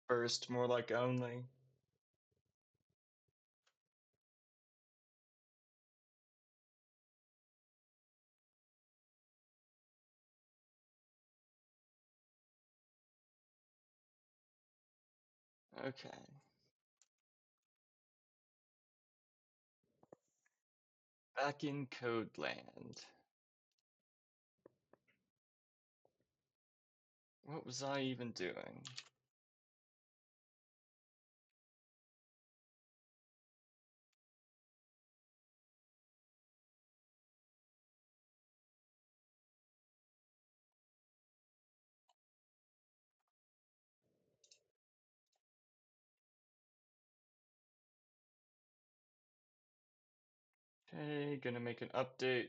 First, more like only. Okay. Back in code land. What was I even doing? Okay, gonna make an update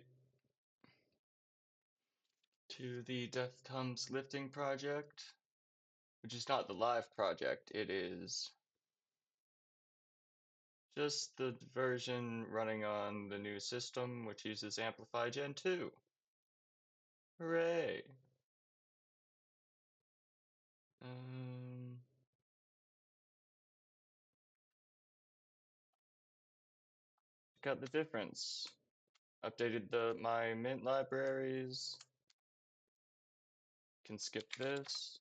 to the Death Comes Lifting project, which is not the live project, it is just the version running on the new system, which uses Amplify Gen 2. Hooray! Um, got the difference. Updated my Mint libraries. Can skip this.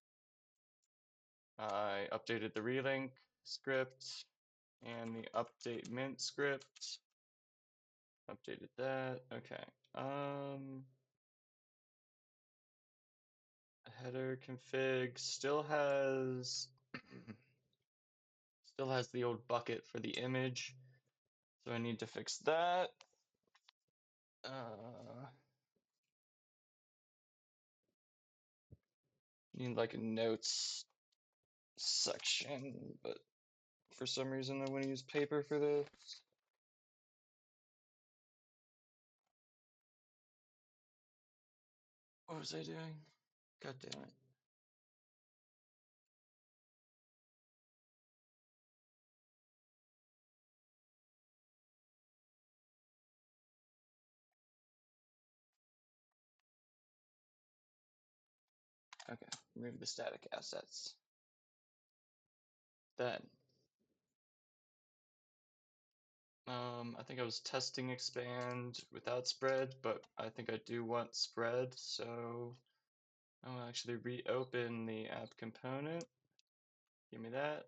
I updated the relink script and the update Mint script. Updated that. Okay. Header config still has the old bucket for the image, so I need to fix that. Need like a notes section, but for some reason I want to use paper for this. What was I doing? God damn it. Okay, remove the static assets. Then, I think I was testing expand without spread, but I think I do want spread, so I'll actually reopen the app component. Give me that.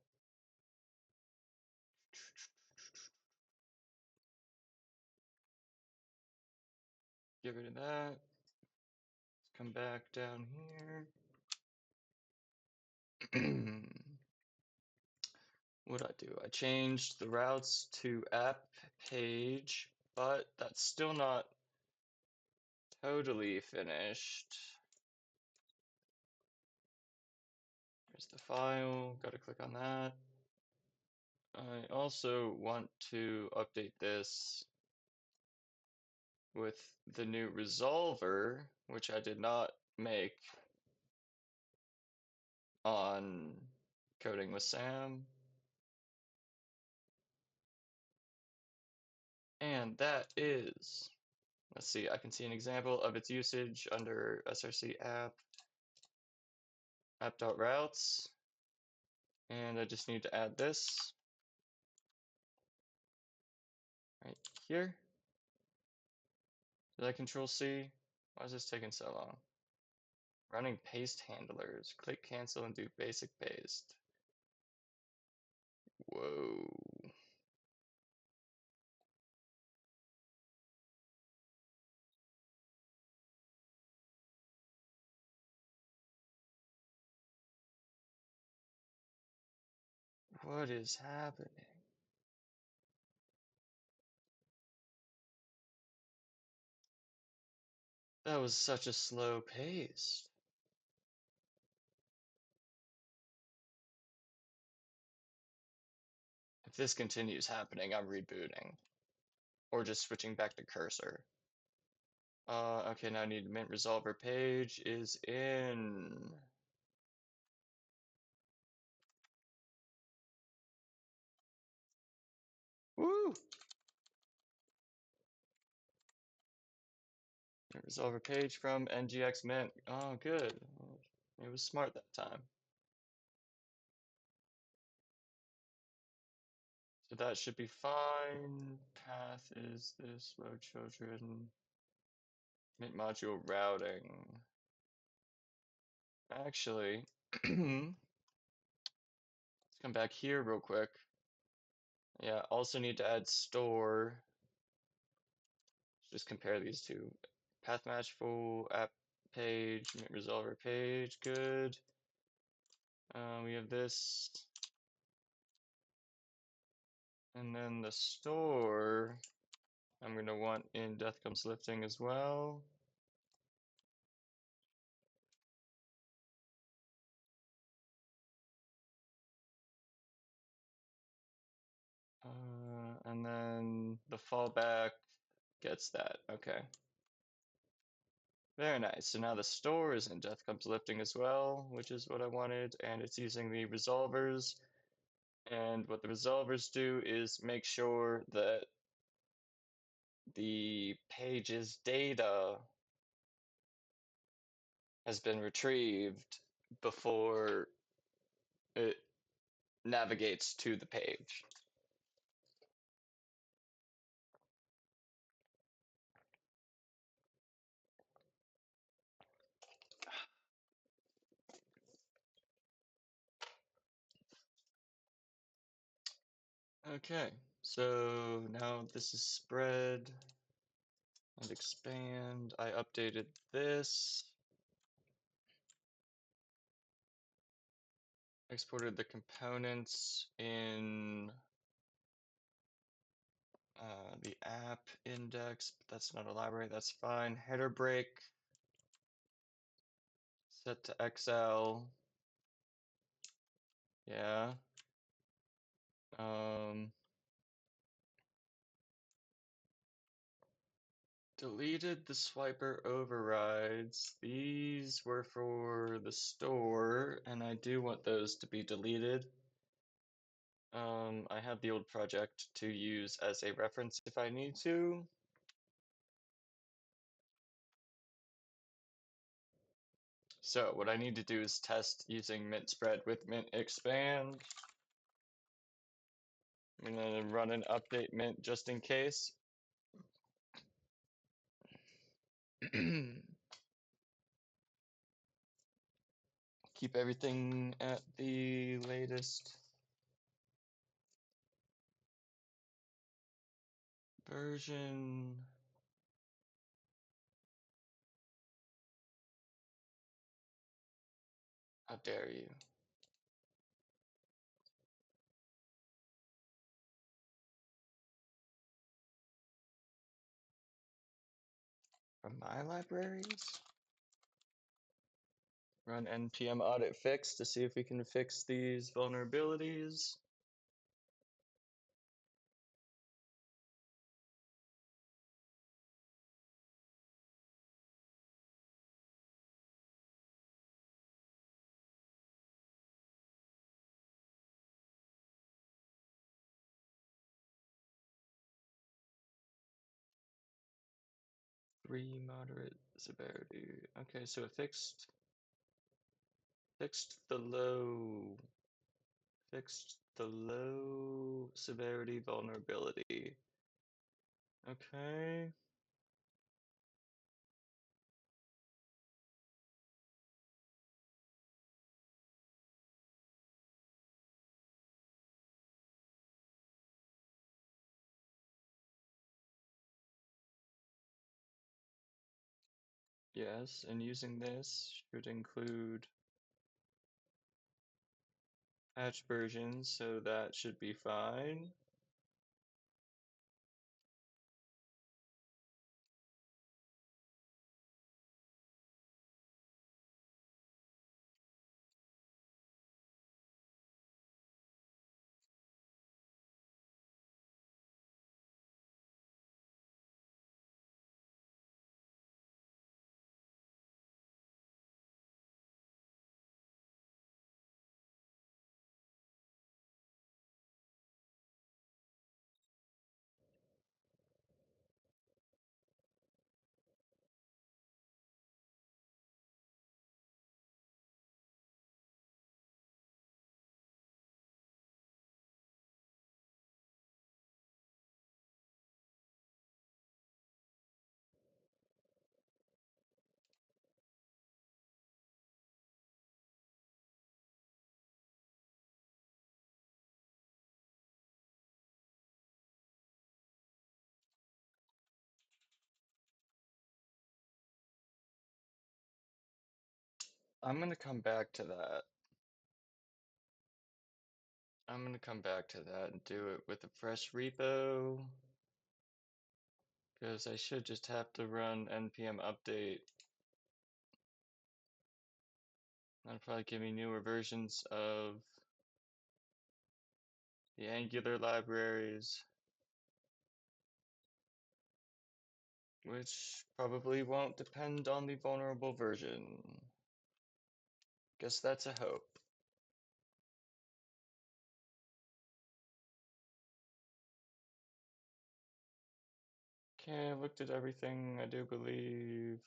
Get rid of that. Let's come back down here. What I do? I changed the routes to app page, but that's still not totally finished. Here's the file, gotta click on that. I also want to update this with the new resolver, which I did not make on Coding with Sam. And that is, let's see, I can see an example of its usage under src app.routes. And I just need to add this right here. Did I control C? Why is this taking so long? Running paste handlers. Click cancel and do basic paste. Whoa. What is happening? That was such a slow pace. If this continues happening, I'm rebooting. Or just switching back to cursor. Okay, now I need Mint Resolver page is in. Woo! Mint Resolver page from NGX Mint. Oh, good. It was smart that time. So that should be fine. Path is this, load children. Mint module routing. Actually, let's come back here real quick. Yeah, also need to add store. Just compare these two. Path match full app page, mint resolver page, good. We have this. And then the store, I'm going to want in Death Comes Lifting as well. And then the fallback gets that. Okay. Very nice. So now the store is in Death Comes Lifting as well, which is what I wanted, and it's using the resolvers. And what the resolvers do is make sure that the page's data has been retrieved before it navigates to the page. Okay, so now this is spread and expand. I updated this, exported the components in the app index, but that's not a library, that's fine. Header break, set to XL. Yeah. Deleted the swiper overrides. These were for the store, and I do want those to be deleted. I have the old project to use as a reference if I need to. So what I need to do is test using mint spread with mint expand. I'm gonna run an update mint just in case. Keep everything at the latest version. How dare you? From my libraries? Run npm audit fix to see if we can fix these vulnerabilities. Three moderate severity. Okay, so it fixed the low severity vulnerability. Okay. Yes, and using this should include patch versions, so that should be fine. I'm gonna come back to that. I'm gonna come back to that and do it with a fresh repo, because I should just have to run npm update. That'll probably give me newer versions of the Angular libraries, which probably won't depend on the vulnerable version. Guess that's a hope. Okay, I looked at everything, I do believe.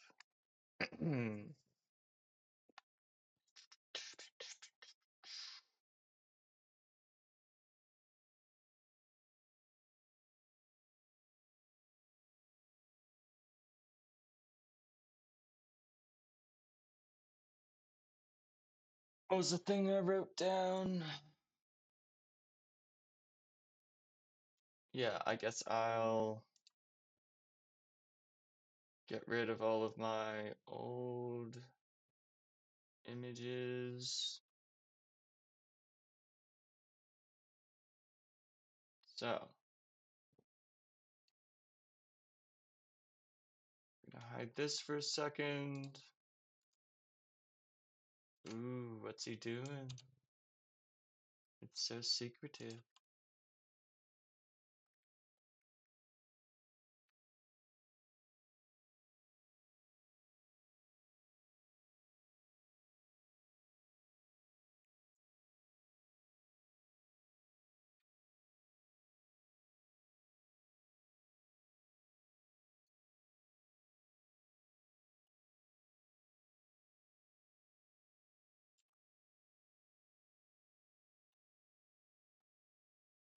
What was the thing I wrote down? Yeah, I guess I'll get rid of all of my old images. So, I'm gonna hide this for a second. Ooh, what's he doing? It's so secretive.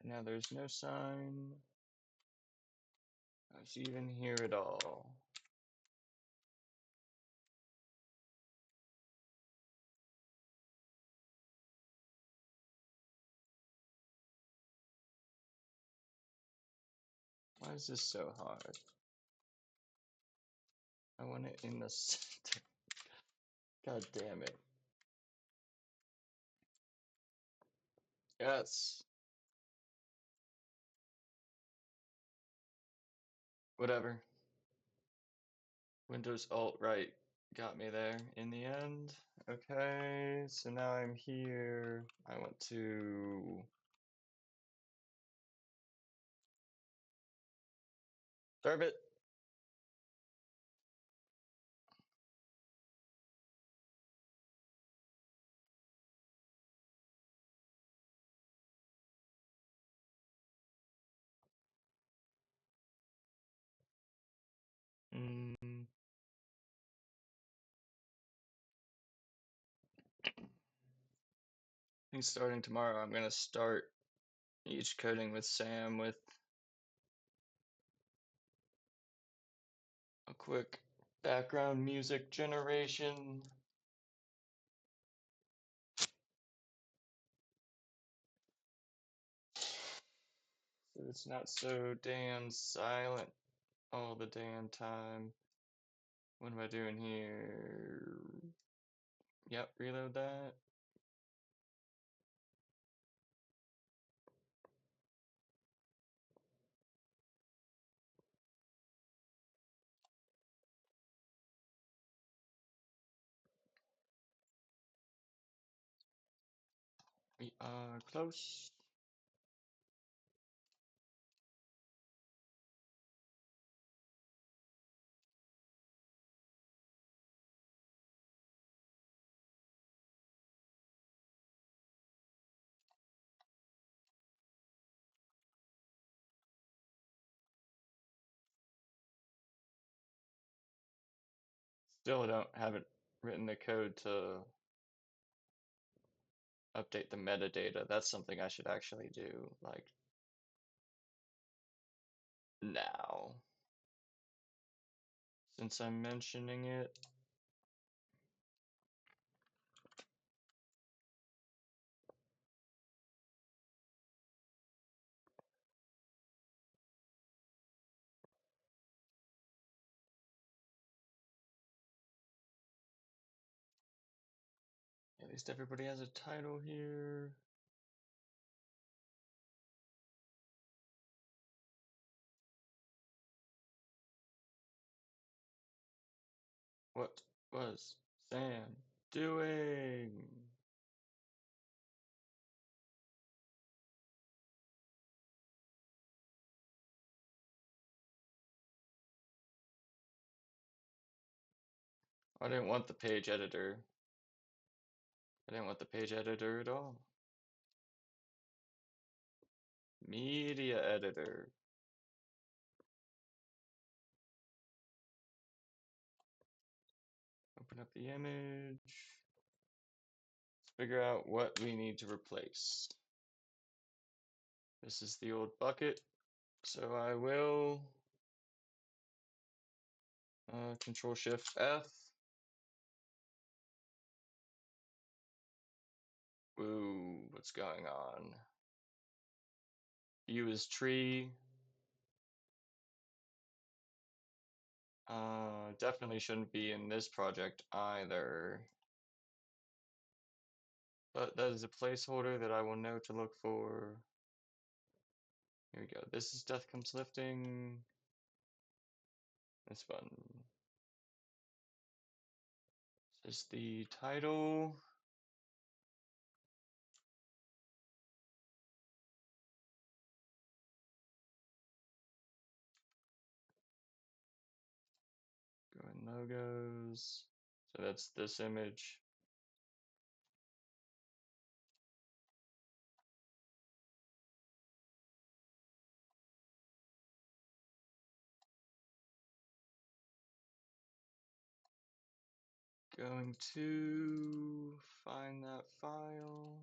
Now there's no sign. I was even here at all. Why is this so hard? I want it in the center. God damn it. Yes. Whatever. Windows Alt Right got me there in the end. Okay, so now I'm here. I want to serve it. Mm, I think starting tomorrow, I'm gonna start each coding with Sam with a quick background music generation. So it's not so damn silent all the damn time. What am I doing here? Yep, reload that. We are close. Still haven't written the code to update the metadata. That's something I should actually do, like, now. Since I'm mentioning it. least everybody has a title here. What was Sam doing? I didn't want the page editor. I didn't want the page editor at all. Media editor. Open up the image. Let's figure out what we need to replace. This is the old bucket, so I will Control Shift F. Woo, what's going on? View is tree. Definitely shouldn't be in this project either. But that is a placeholder that I will know to look for. Here we go. This is Death Comes Lifting. This one. This is the title. Go in logos. So that's this image. Going to find that file.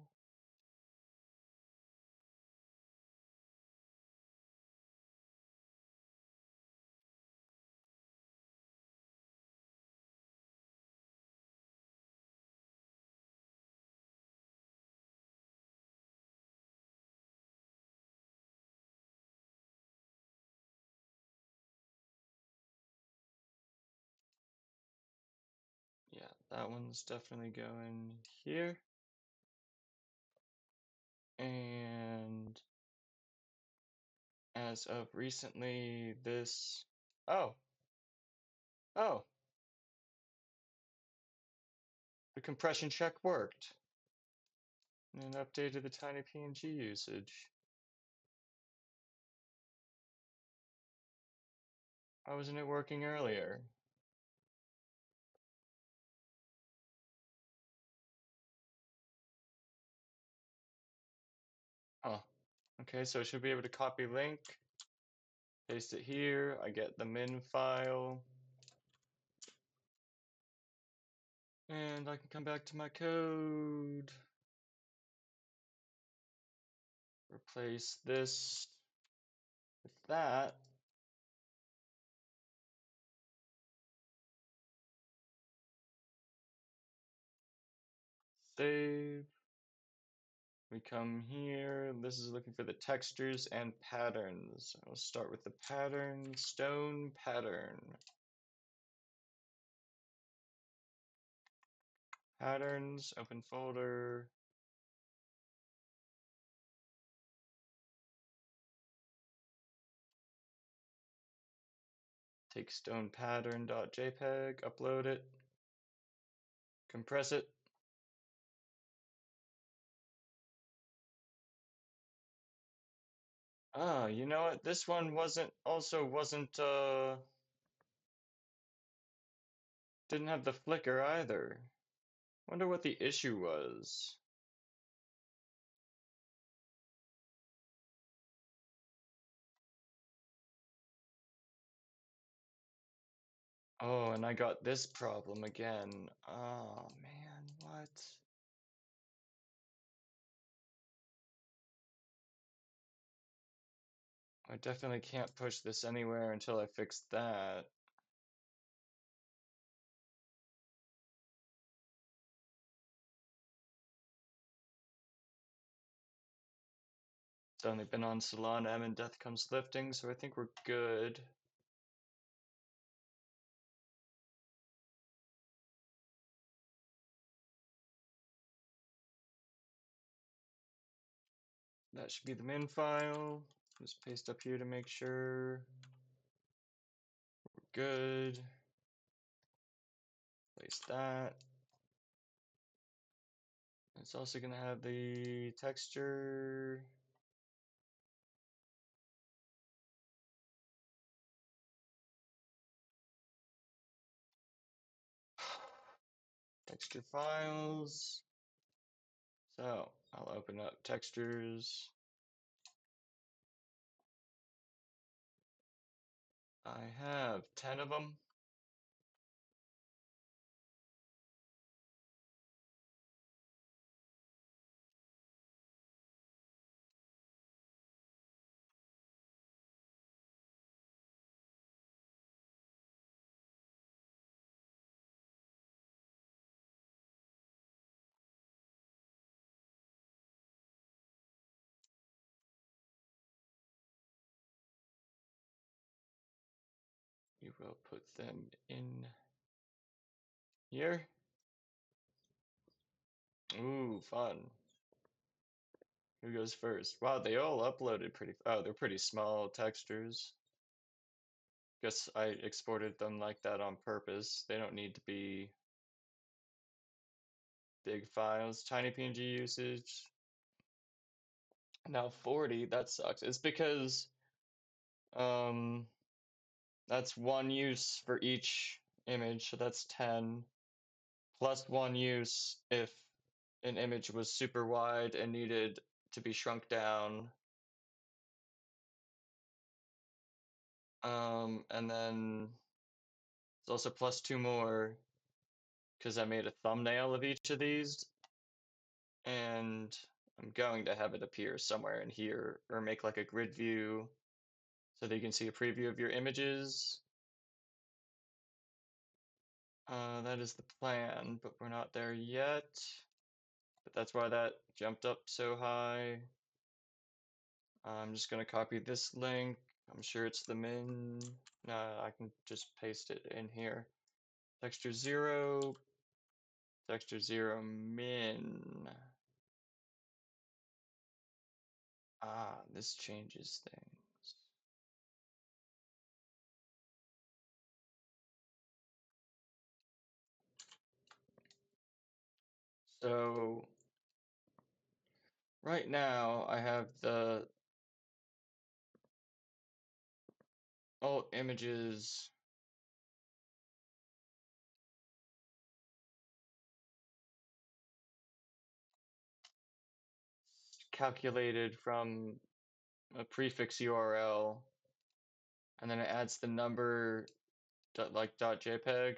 Yeah, that one's definitely going here. And as of recently, this. Oh, oh, the compression check worked. And updated the tiny PNG usage. Why wasn't it working earlier? Huh. Okay, so I should be able to copy link, paste it here. I get the min file. And I can come back to my code. Replace this with that. Save. We come here. This is looking for the textures and patterns. I'll start with the pattern, stone pattern. Patterns, open folder. Take stone pattern.jpg, upload it, compress it. Ah, you know what? This one wasn't didn't have the flicker either. Wonder what the issue was. Oh, and I got this problem again. Oh man, what? I definitely can't push this anywhere until I fix that. It's only been on Salon M and Death Comes Lifting, so I think we're good. that should be the min file. Just paste up here to make sure we're good. Place that. It's also going to have the texture. Texture files. So I'll open up textures. I have 10 of them. We will put them in here. Ooh, fun. Who goes first? Wow, they all uploaded pretty. Oh, they're pretty small textures. Guess I exported them like that on purpose. They don't need to be big files. Tiny PNG usage. Now 40, that sucks. It's because um that's one use for each image, so that's 10, plus one use if an image was super wide and needed to be shrunk down. And then it's also plus two more because I made a thumbnail of each of these, and I'm going to have it appear somewhere in here, or make like a grid view so that you can see a preview of your images. That is the plan, but we're not there yet. But that's why that jumped up so high. I'm just going to copy this link. I'm sure it's the min. No, I can just paste it in here. Texture 0, texture 0 min. Ah, this changes things. So right now I have the alt images calculated from a prefix URL, and then it adds the number like .jpg.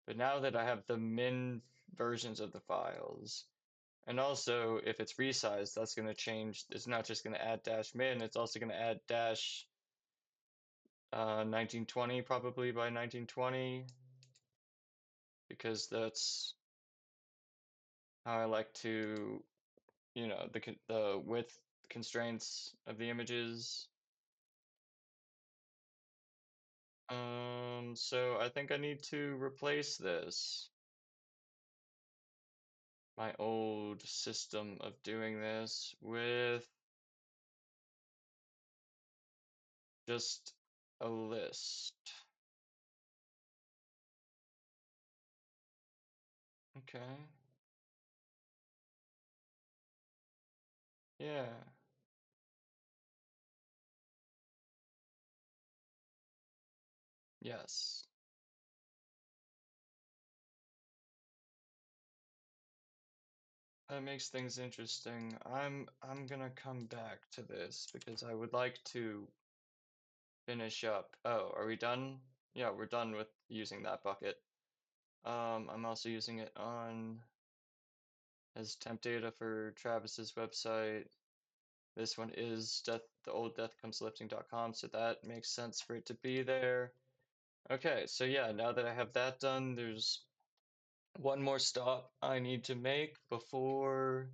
But now that I have the min versions of the files, and also if it's resized, that's going to change. It's not just going to add dash min, it's also going to add dash 1920, probably by 1920, because that's how I like to, the width constraints of the images. So I think I need to replace this, my old system of doing this, with just a list. Okay. Yeah. Yes. That makes things interesting. I'm gonna come back to this because I would like to finish up. Oh, are we done? Yeah, we're done with using that bucket. I'm also using it on as temp data for Travis's website. This one is the old deathcomeslifting.com, so that makes sense for it to be there. Okay, so yeah, now that I have that done, there's one more stop I need to make before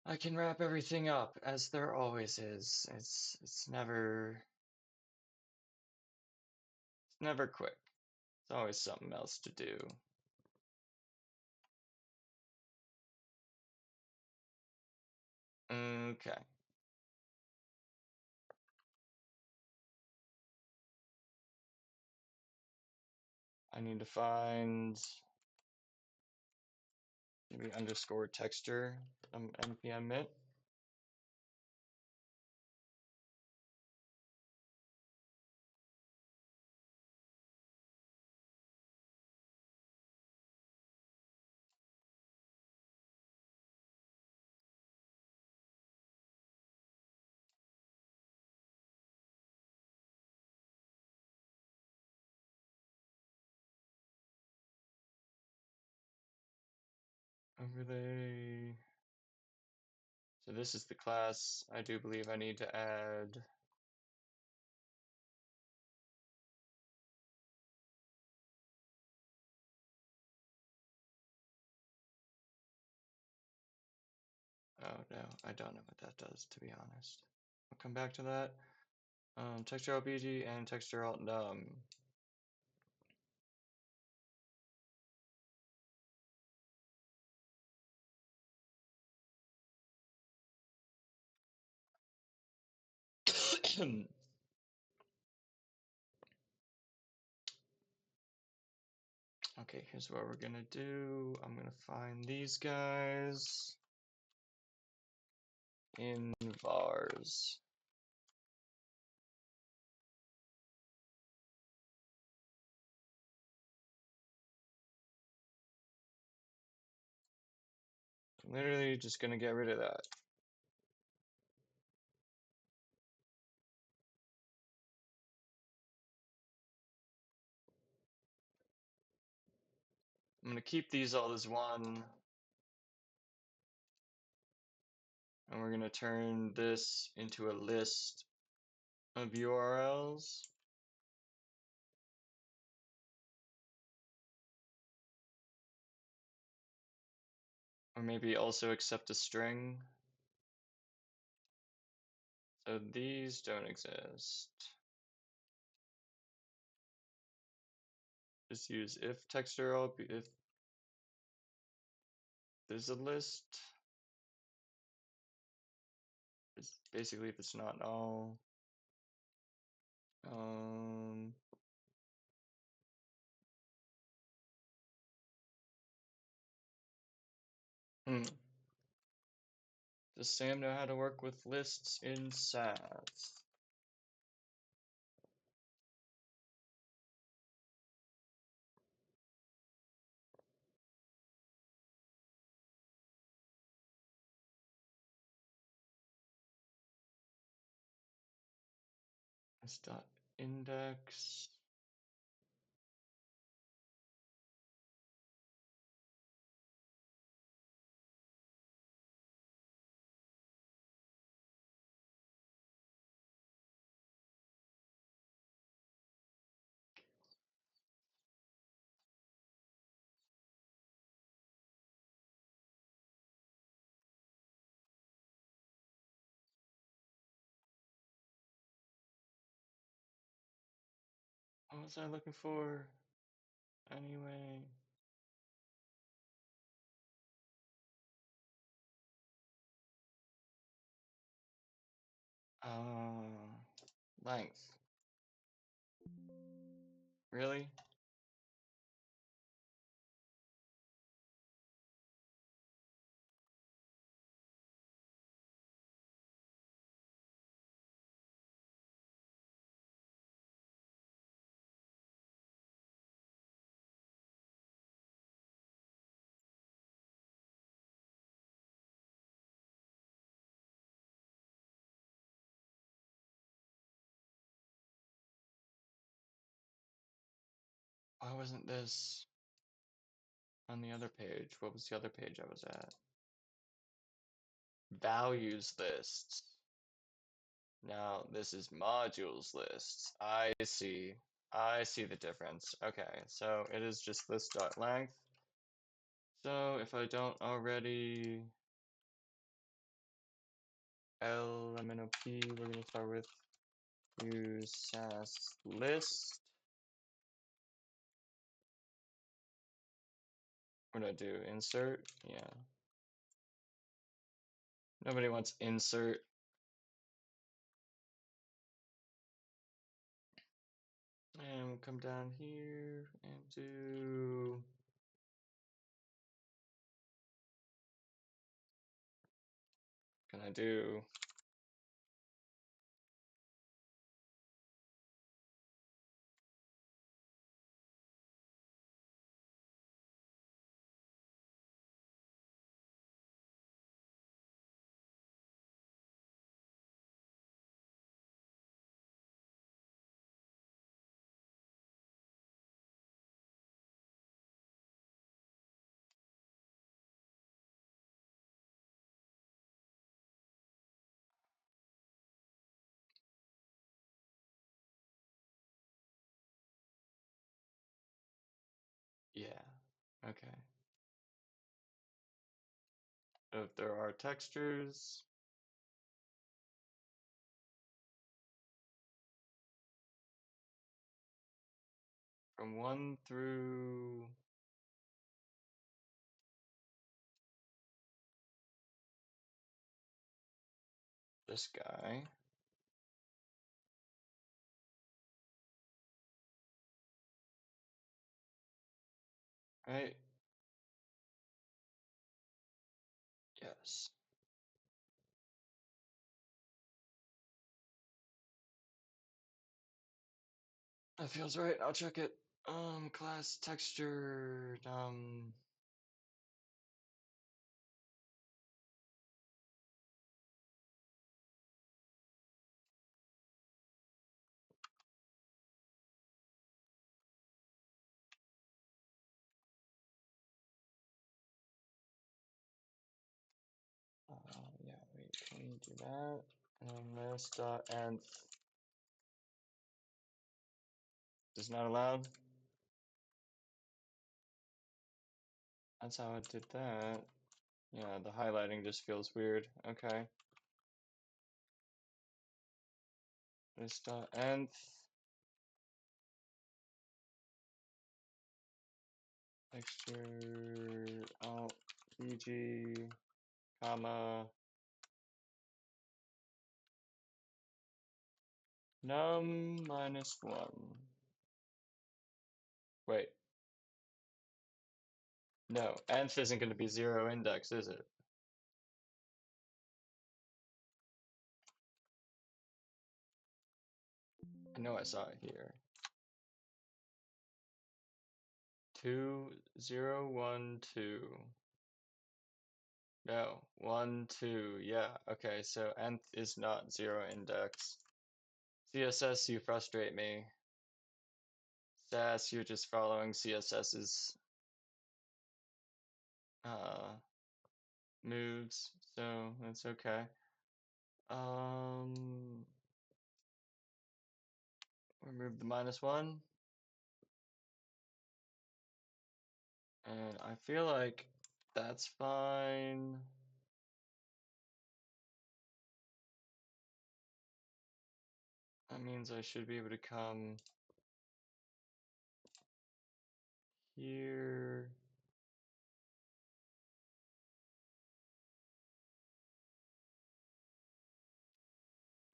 I can wrap everything up, as there always is. It's never quick. It's always something else to do. Okay. I need to find maybe underscore texture npm mint. Overlay. So this is the class I do believe I need to add. Oh no, I don't know what that does, to be honest. I'll come back to that. Texture alt BG and texture alt num. Okay, here's what we're gonna do. I'm gonna find these guys in vars. I'm literally just gonna get rid of that. I'm gonna keep these all as one, and we're gonna turn this into a list of URLs. Or maybe also accept a string. So these don't exist. Just use if texture alt if there's a list. It's basically if it's not null. Does Sam know how to work with lists in SAS? S dot index. What was I looking for? Anyway. Length. Really? Why wasn't this on the other page? What was the other page I was at? Values lists. Now this is modules lists. I see. I see the difference. Okay, so it is just list.length. So if I don't already LMNOP, we're going to start with use SAS list. What do I do? Insert? Yeah. Nobody wants insert. And we'll come down here and do can I do yeah, okay. If there are textures, from 1 through this guy, right? Yes. That feels right. I'll check it. Class texture, yeah, wait, can we do that? And this dot nth is not allowed. That's how I did that. Yeah, the highlighting just feels weird. Okay. This dot nth texture alt pg comma num minus 1. Wait, no, nth isn't going to be 0 index, is it? I know I saw it here. 2 0 1 2. No, 1 2. Yeah, okay, so nth is not 0 index. CSS, you frustrate me. SAS, you're just following CSS's uh, moves, so that's okay. Remove the minus 1. And I feel like that's fine. That means I should be able to come here.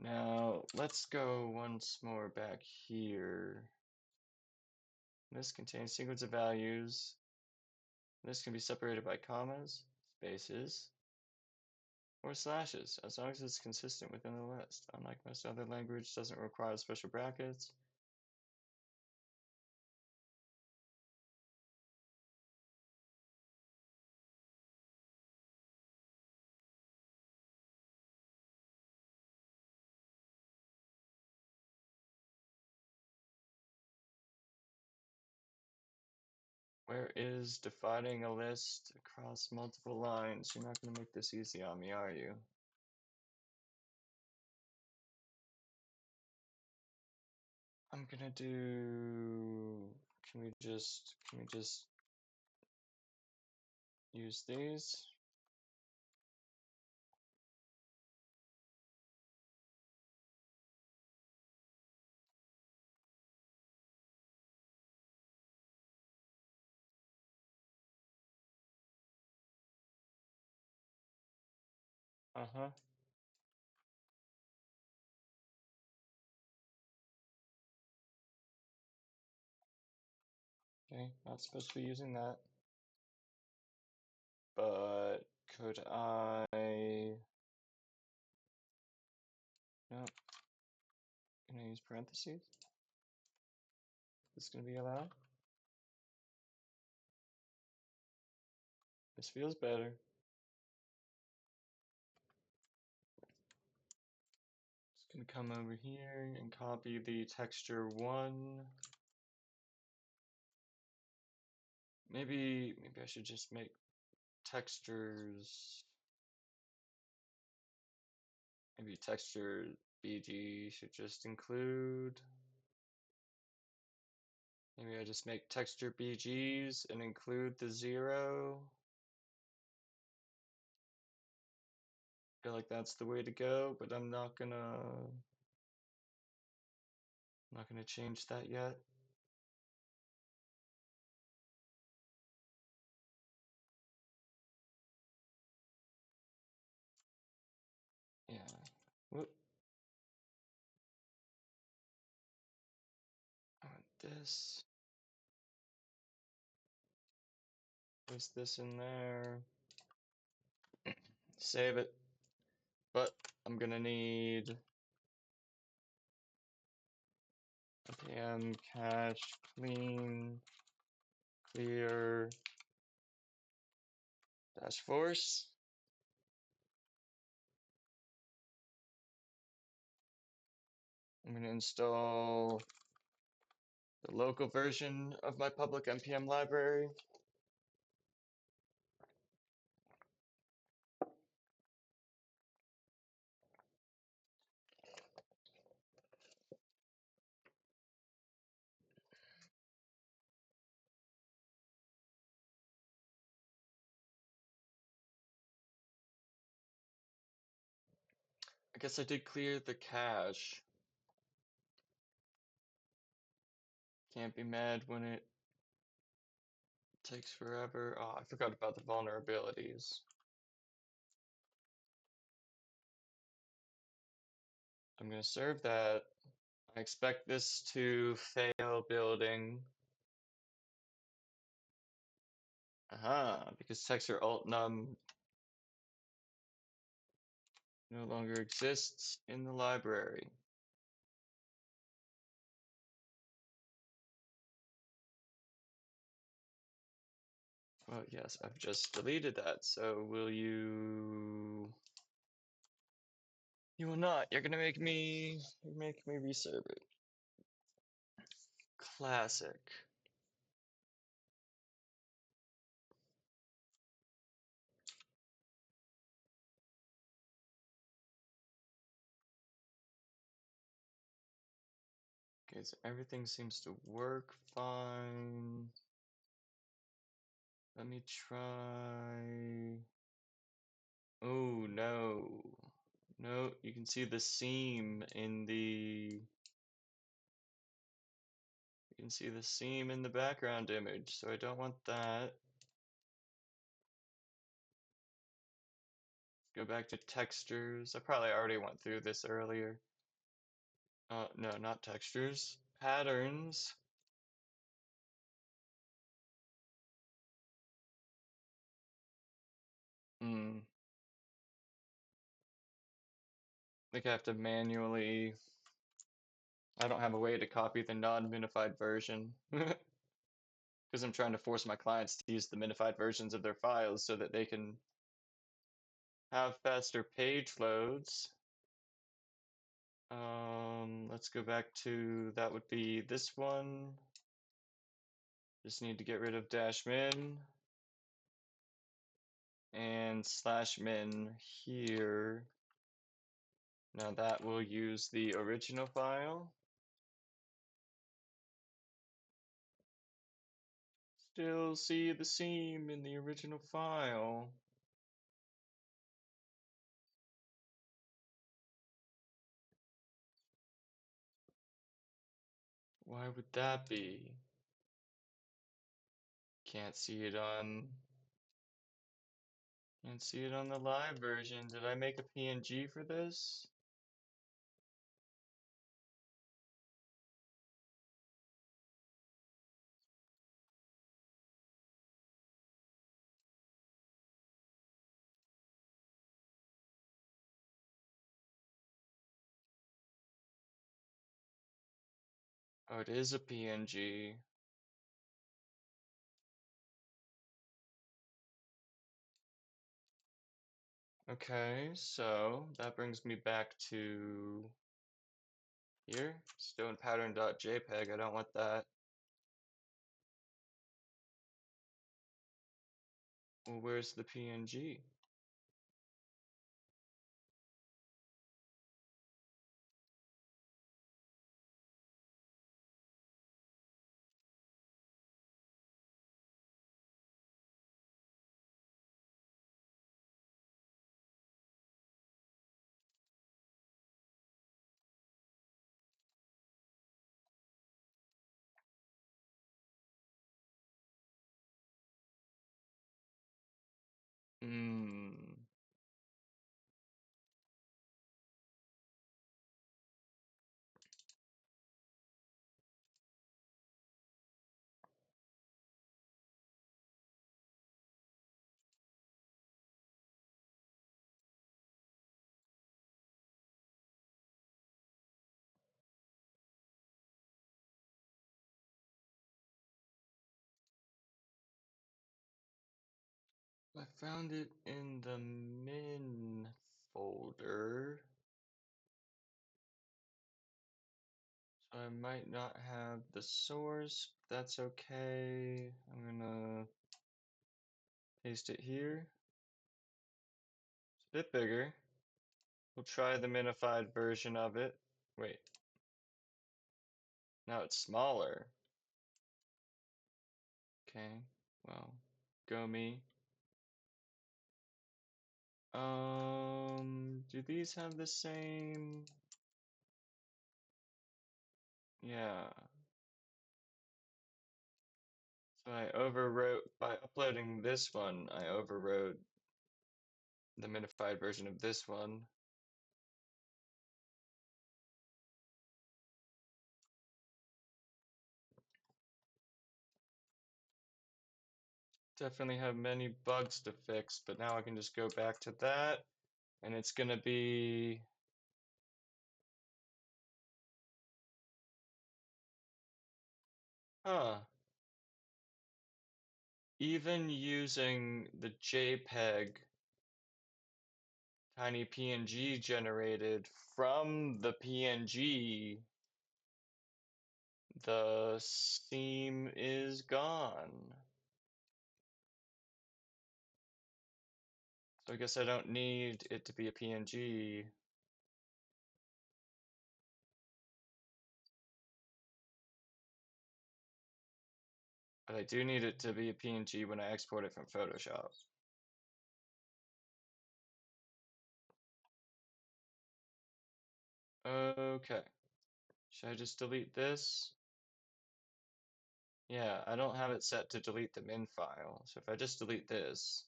Now, let's go once more back here. This contains sequence of values. This can be separated by commas, spaces, or slashes, as long as it's consistent within the list. Unlike most other language, doesn't require special brackets. Where is dividing a list across multiple lines? You're not going to make this easy on me, are you? I'm gonna do, can we just use these? Uh-huh. Okay, not supposed to be using that. But could I... No, can I use parentheses? This gonna be allowed? This feels better. Just gonna come over here and copy the texture 1. Maybe I should just make textures. Maybe texture BG should just include. Maybe I just make texture BGs and include the 0. Feel like that's the way to go, but I'm not gonna change that yet. Yeah. Whoop. I want this. Place this in there. Save it. But I'm gonna need npm cache clean clear dash force. I'm gonna install the local version of my public npm library. I guess I did clear the cache. Can't be mad when it takes forever. Oh, I forgot about the vulnerabilities. I'm gonna serve that. I expect this to fail building. Aha, because texture alt num no longer exists in the library. Well, yes, I've just deleted that, so will you... You will not. You're gonna make me reserve it. Classic. Okay, so everything seems to work fine. Let me try... Oh, no. No, you can see the seam in the... You can see the seam in the background image, so I don't want that. Go back to textures. I probably already went through this earlier. No, not textures. Patterns. I think I have to manually... I don't have a way to copy the non-minified version. Because I'm trying to force my clients to use the minified versions of their files so that they can have faster page loads. Let's go back to, that would be this one. Just need to get rid of dash min and slash min here. Now that will use the original file. Still see the seam in the original file. Why would that be? Can't see it on Can't see it on the live version. Did I make a PNG for this? Oh, it is a PNG. Okay, so that brings me back to here. Stone pattern.jpg. I don't want that. Well, where's the PNG? Hmm. I found it in the min folder, so I might not have the source. That's okay. I'm gonna paste it here. It's a bit bigger. We'll try the minified version of it. Wait, now it's smaller. Okay, well, go me. Do these have the same? Yeah. So I overwrote, by uploading this one, I overwrote the minified version of this one. Definitely have many bugs to fix, but now I can just go back to that, and it's gonna be, huh, even using the JPEG tiny PNG generated from the PNG, the seam is gone. So I guess I don't need it to be a PNG, but I do need it to be a PNG when I export it from Photoshop. Okay, should I just delete this? Yeah, I don't have it set to delete the min file, so if I just delete this,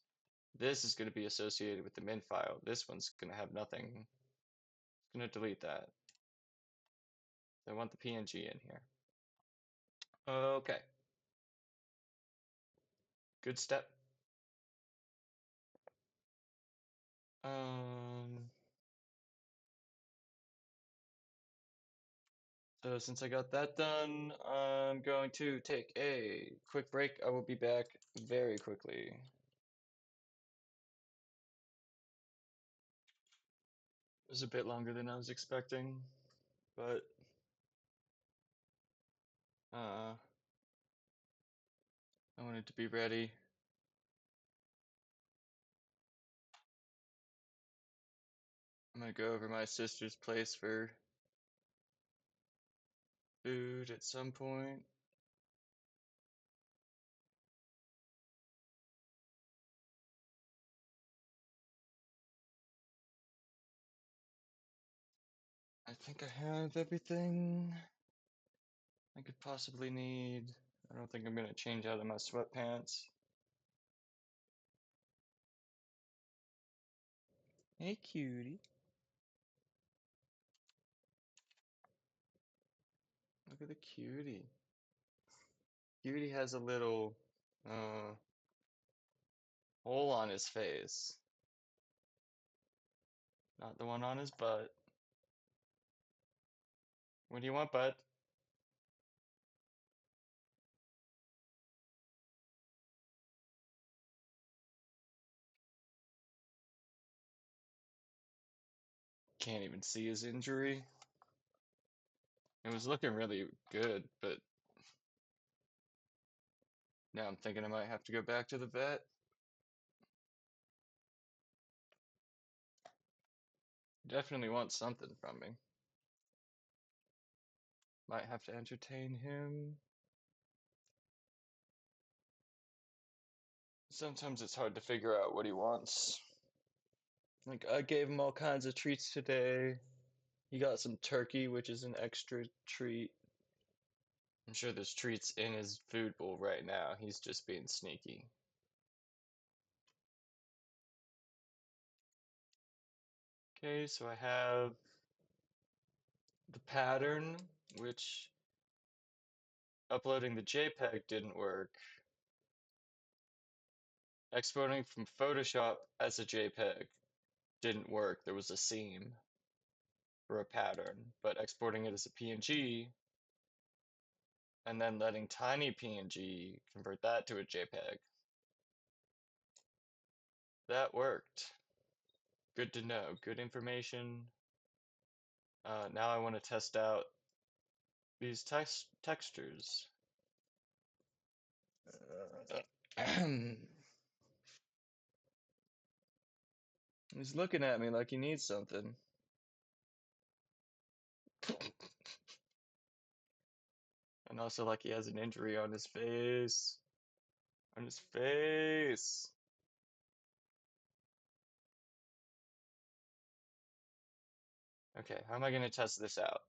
this is going to be associated with the min file. This one's going to have nothing. It's going to delete that. I want the PNG in here. Okay, good step. Um, so since I got that done, I'm going to take a quick break. I will be back very quickly. It was a bit longer than I was expecting, but I wanted to be ready. I'm gonna go over my sister's place for food at some point. I think I have everything I could possibly need. I don't think I'm gonna change out of my sweatpants. Hey, cutie. Look at the cutie. Cutie has a little hole on his face. Not the one on his butt. What do you want, bud? Can't even see his injury. It was looking really good, but now I'm thinking I might have to go back to the vet. Definitely wants something from me. Might have to entertain him. Sometimes it's hard to figure out what he wants. Like, I gave him all kinds of treats today. He got some turkey, which is an extra treat. I'm sure there's treats in his food bowl right now. He's just being sneaky. Okay, so I have the pattern, which uploading the JPEG didn't work. Exporting from Photoshop as a JPEG didn't work. There was a seam for a pattern, but exporting it as a PNG and then letting tiny PNG convert that to a JPEG, that worked. Good to know. Good information. Now I want to test out these textures. He's looking at me like he needs something. And also like he has an injury on his face. On his face. Okay, how am I going to test this out?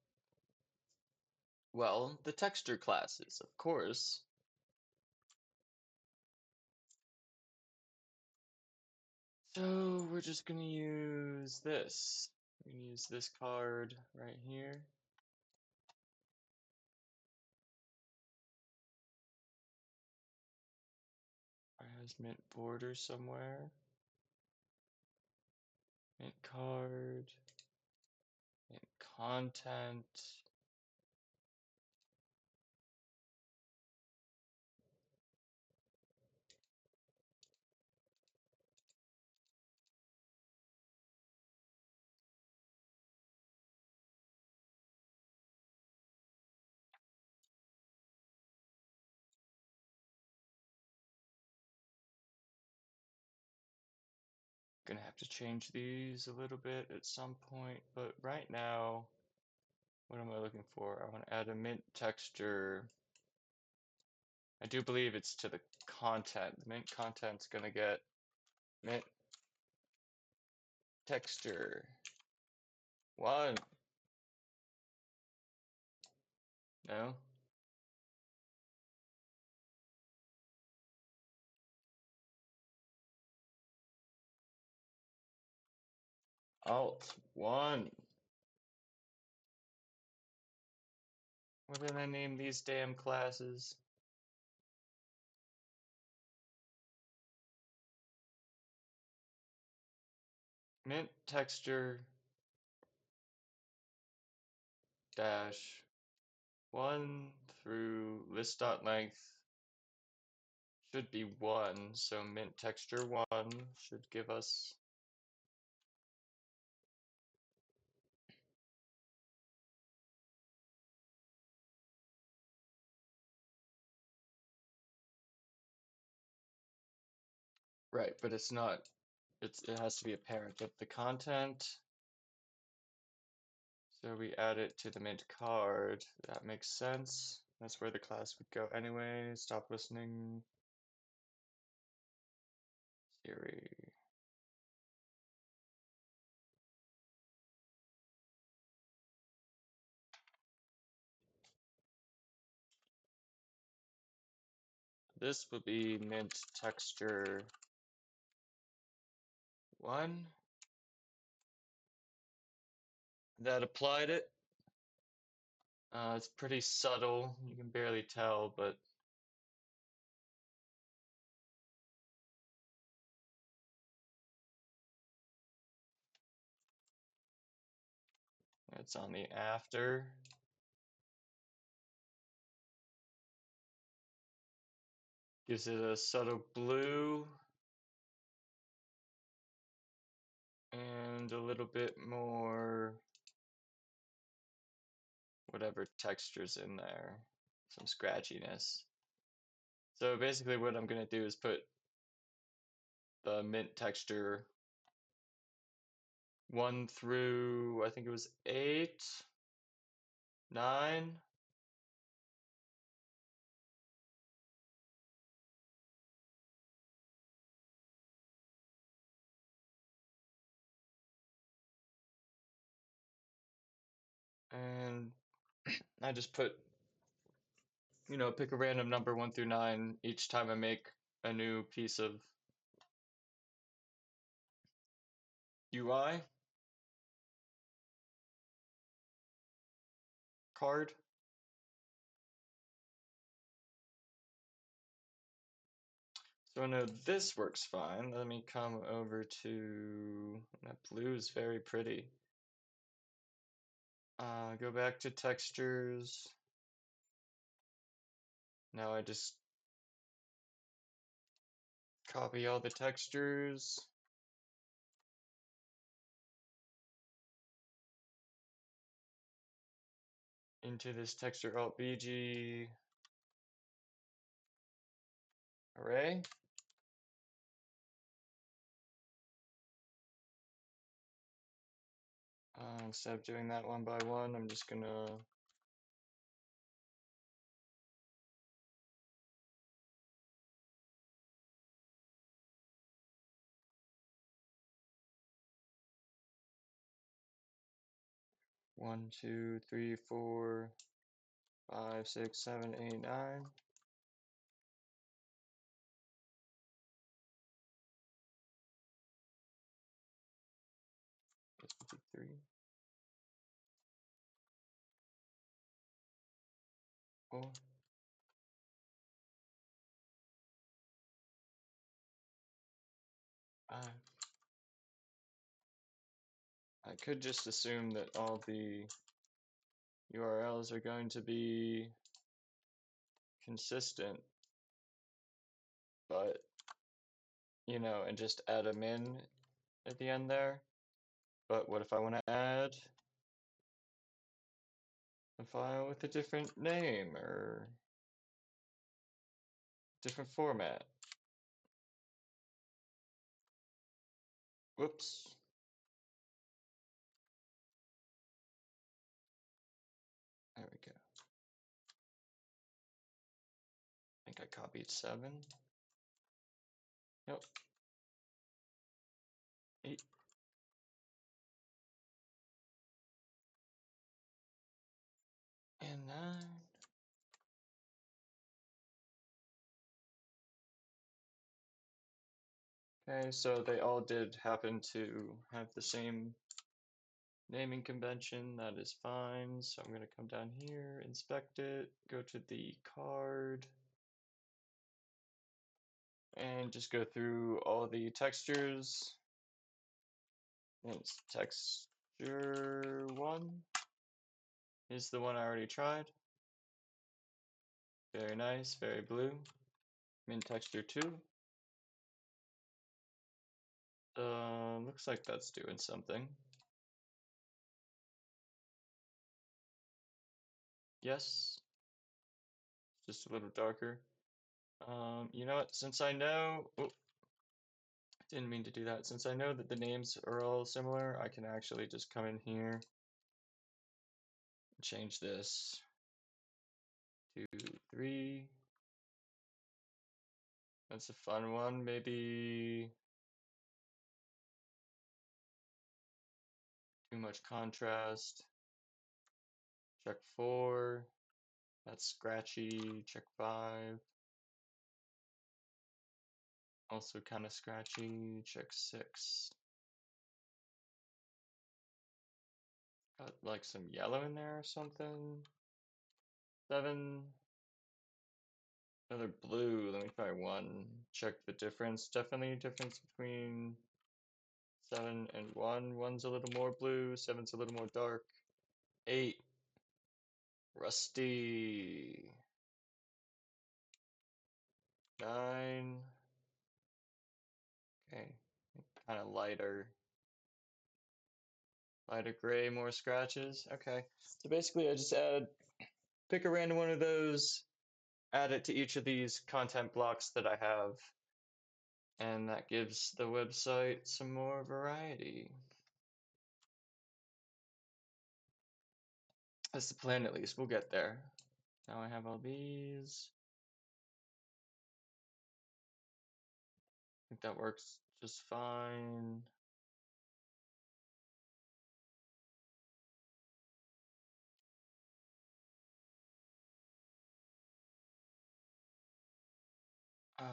Well, the texture classes, of course. So we're just going to use this. We're going to use this card right here. It has mint border somewhere. Mint card. Mint content. Gonna have to change these a little bit at some point, but right now, what am I looking for? I want to add a mint texture. I do believe it's to the content. The mint content's gonna get mint texture. One. No? Alt. One. What did I name these damn classes? Mint texture dash 1 through list.length should be 1, so mint texture 1 should give us right, but it's not it has to be a parent of the content. So we add it to the mint card. That makes sense. That's where the class would go anyway. Stop listening. Siri. This would be mint texture 1. That applied it. It's pretty subtle, you can barely tell, but it's on the after. Gives it a subtle blue and a little bit more whatever texture's in there, some scratchiness. So basically what I'm going to do is put the mint texture 1 through, I think it was 8, 9. And I just put, pick a random number 1 through 9 each time I make a new piece of UI card. So I know this works fine. Let me come over to, that blue is very pretty. Go back to textures. Now I just copy all the textures into this texture alt BG array. Instead of doing that one by one, I'm just gonna one, two, three, four, 5, 6, 7, 8, 9. Three, 4. I could just assume that all the URLs are going to be consistent, but and just add them in at the end there. But what if I want to add a file with a different name or different format? Whoops. There we go. I think I copied 7. Yep. 8. And 9. Okay, so they all did happen to have the same naming convention. That is fine. So I'm going to come down here, inspect it, go to the card, and just go through all the textures. And it's texture 1 is the one I already tried. Very nice, very blue. Min texture 2. Looks like that's doing something. Yes, just a little darker. You know what? Since I know, oh, didn't mean to do that. Since I know that the names are all similar, I can actually just come in here and change this to 3. That's a fun one. Maybe too much contrast. Check 4. That's scratchy. Check 5. Also kind of scratchy. Check 6. Put like some yellow in there or something. 7. Another blue. Let me try 1. Check the difference. Definitely a difference between 7 and 1. 1's a little more blue. 7's a little more dark. 8. Rusty. 9. Okay. Kind of lighter. Lighter gray, more scratches. Okay. So basically I just pick a random one of those, add it to each of these content blocks that I have, and that gives the website some more variety. That's the plan at least. We'll get there. Now I have all these. I think that works just fine. Um,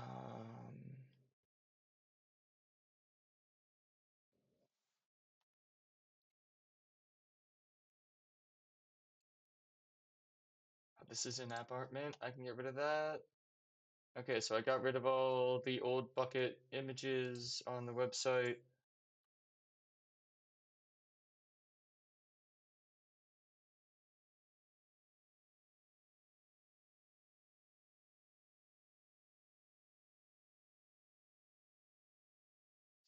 this is an apartment. I can get rid of that. Okay, so I got rid of all the old bucket images on the website.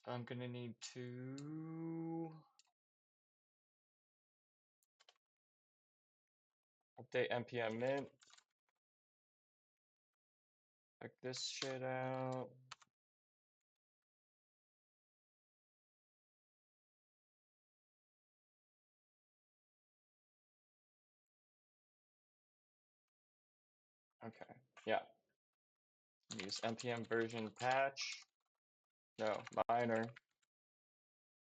So I'm gonna need to update npm mint. Check this shit out. Okay, yeah. Use npm version patch. No, minor,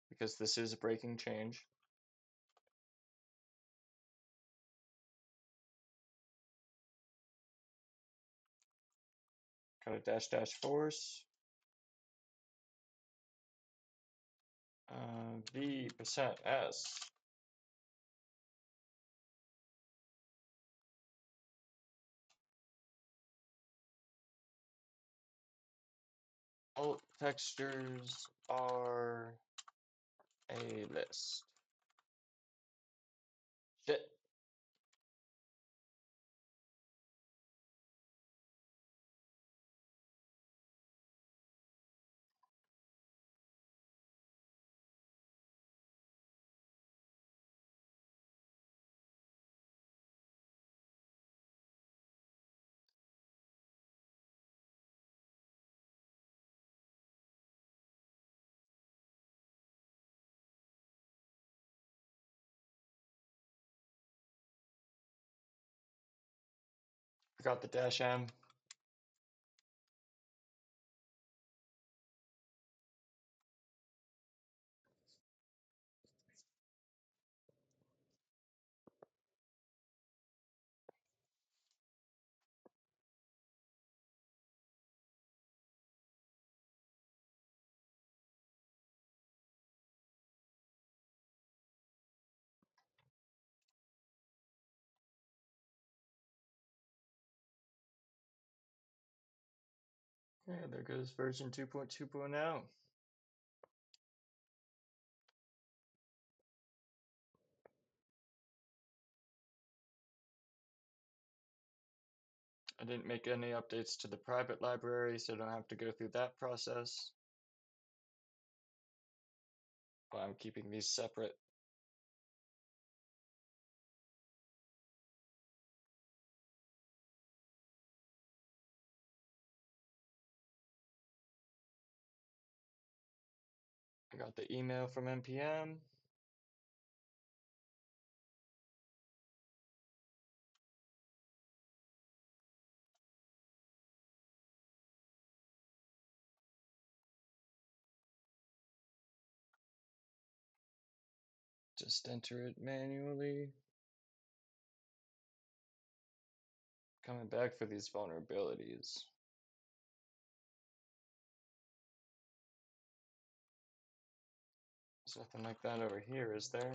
because this is a breaking change. Got a dash dash force. V%S. Alt textures are a list. Shit. Forgot the dash M. Okay, there goes version 2.2.0. I didn't make any updates to the private library, so I don't have to go through that process. But I'm keeping these separate. I got the email from npm. Just enter it manually. Coming back for these vulnerabilities. There's nothing like that over here, is there?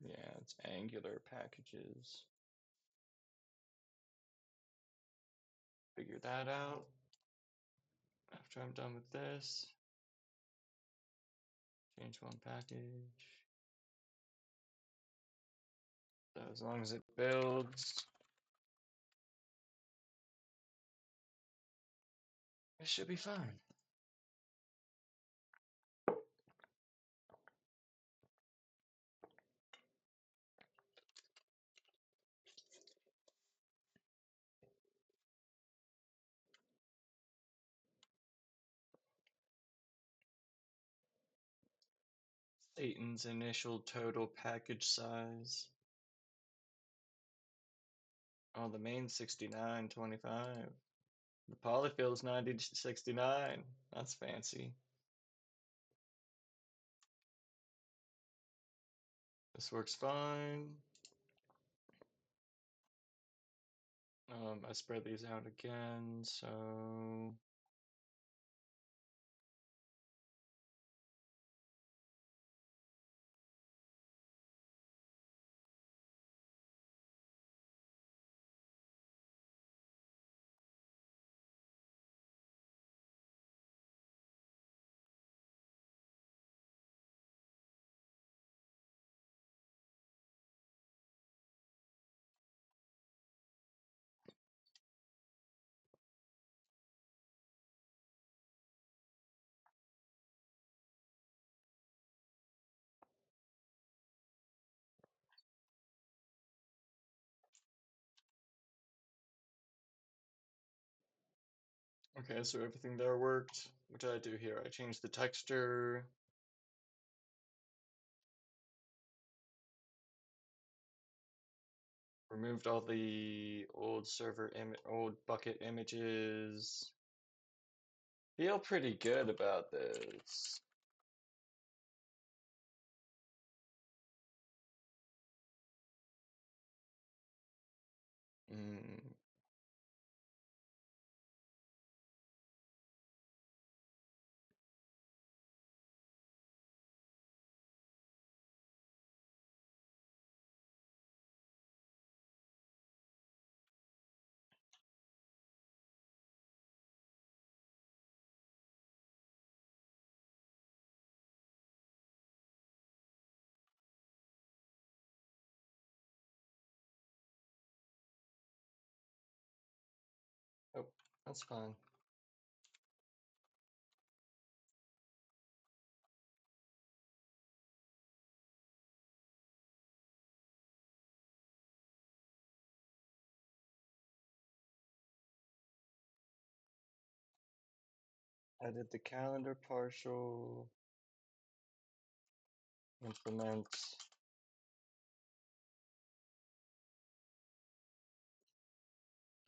Yeah, it's Angular packages. Figure that out after I'm done with this. Change one package. So as long as it builds, it should be fine. Satan's initial total package size. Oh, the main 69.25. The polyfill's 90.69. That's fancy. This works fine. I spread these out again, so okay, so everything there worked. What did I do here? I changed the texture. Removed all the old bucket images. Feel pretty good about this. Mm, oh, that's fine. I did the calendar partial. Implement.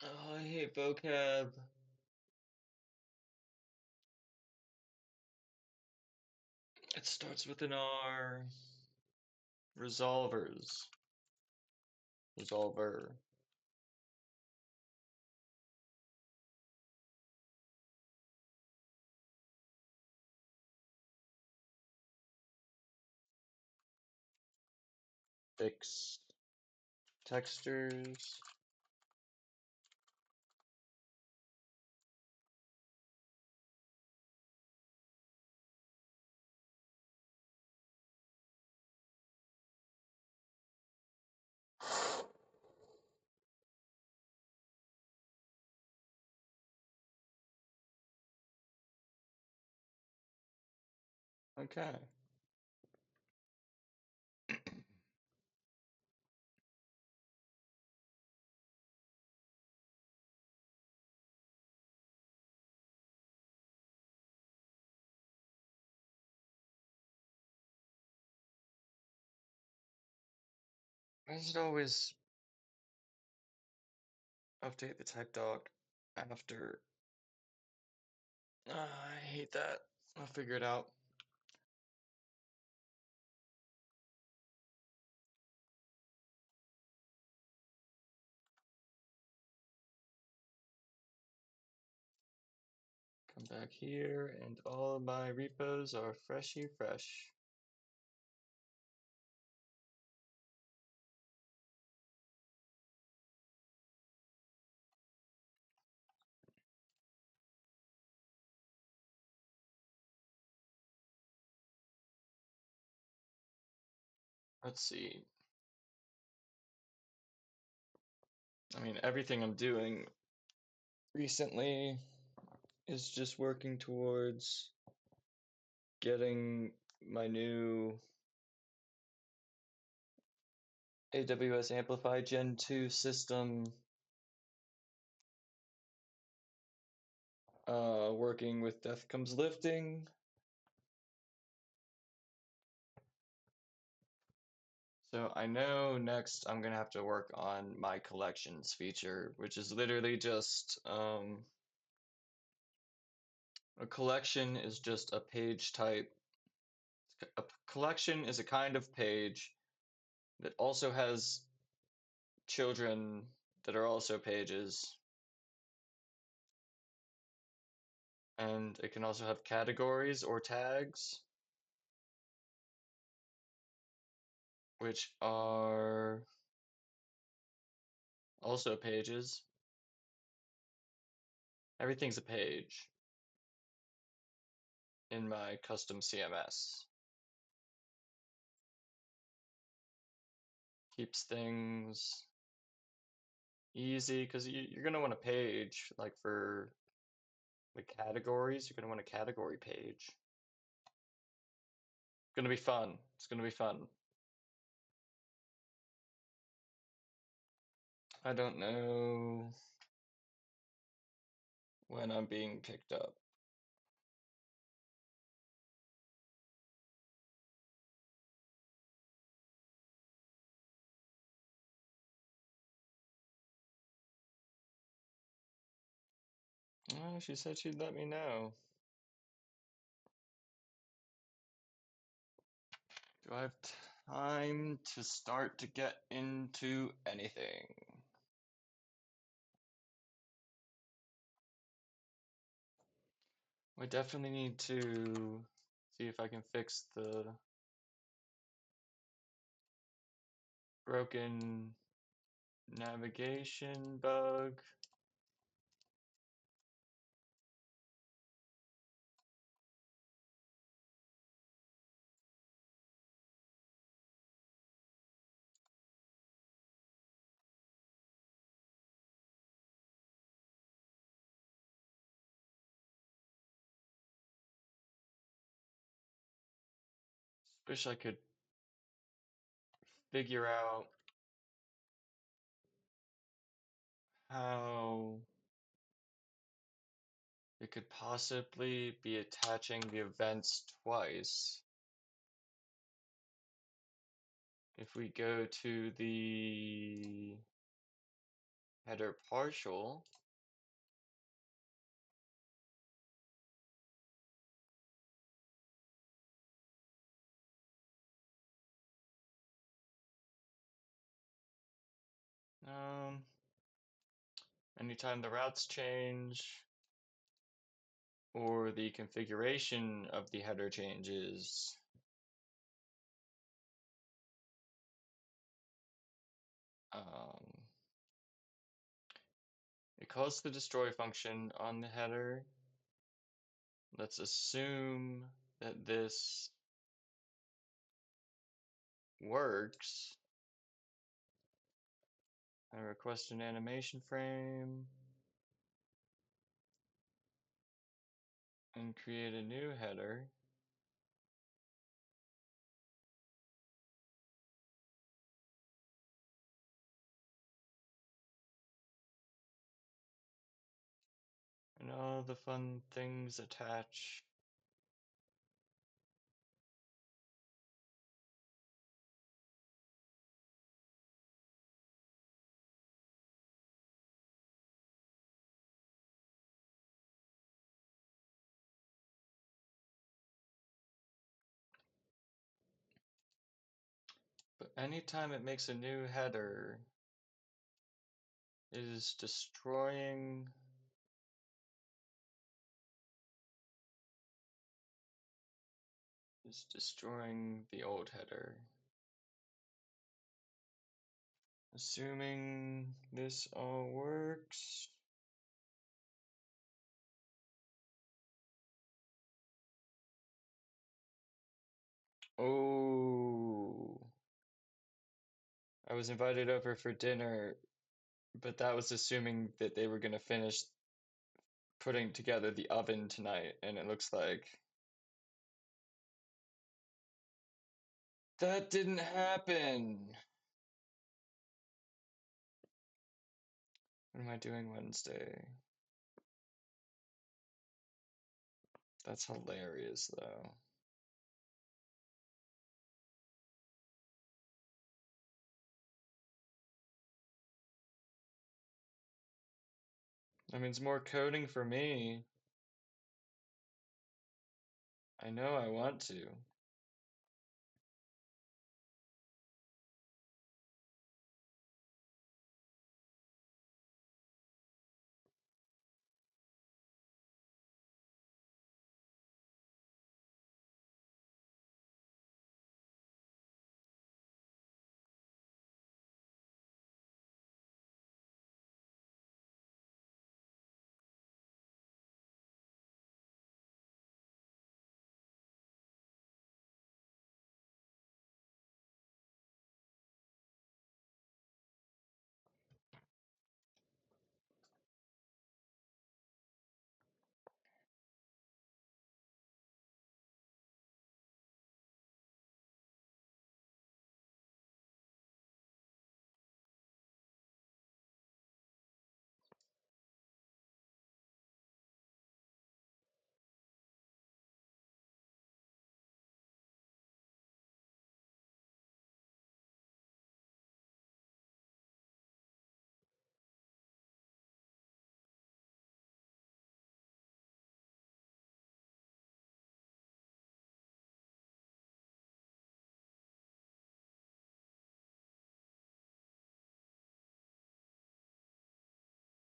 Oh, I hate vocab. It starts with an R. Resolvers. Resolver. Fix. Textures. Okay. I should always update the type doc after. I hate that. I'll figure it out. Come back here, and all of my repos are freshy fresh. let's see. I mean, everything I'm doing recently is just working towards getting my new AWS Amplify Gen 2 system working with Death Comes Lifting. So I know next I'm gonna have to work on my collections feature, which is literally just a collection is just a page type. A collection is a kind of page that also has children that are also pages, and it can also have categories or tags, which are also pages. Everything's a page in my custom CMS. Keeps things easy because you're going to want a page like for the categories. You're going to want a category page. It's going to be fun. It's going to be fun. I don't know when I'm being picked up. Oh, she said she'd let me know. Do I have time to start to get into anything? I definitely need to see if I can fix the broken navigation bug. Wish I could figure out how it could possibly be attaching the events twice. If we go to the header partial, um, anytime the routes change or the configuration of the header changes, um, it calls the destroy function on the header. Let's assume that this works. I request an animation frame and create a new header. And all the fun things attach. But anytime it makes a new header, it is destroying the old header. Assuming this all works. Oh, I was invited over for dinner, but that was assuming that they were gonna finish putting together the oven tonight, and it looks like that didn't happen. What am I doing Wednesday? That's hilarious, though. That means more coding for me. I know I want to.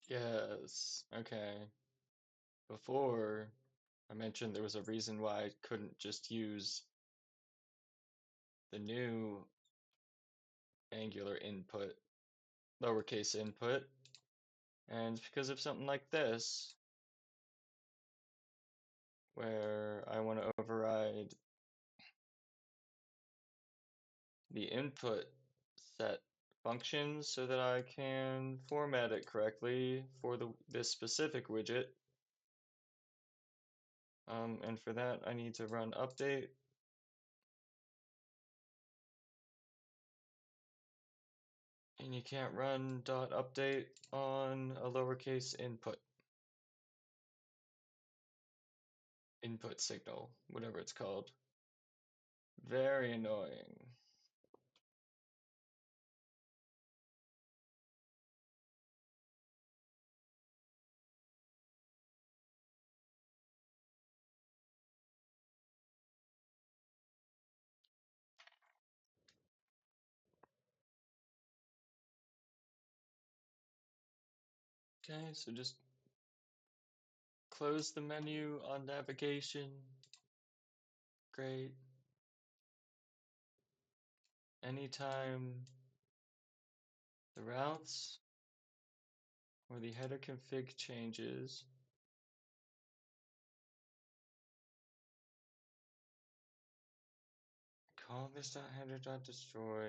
Yes. Okay. Before, I mentioned there was a reason why I couldn't just use the new Angular input, lowercase input, and it's because of something like this, where I want to override the input set functions so that I can format it correctly for this specific widget. And for that, I need to run update. And you can't run .update on a lowercase input signal, whatever it's called. Very annoying. Okay, so just close the menu on navigation. Great. Anytime the routes or the header config changes, call this.header.destroy,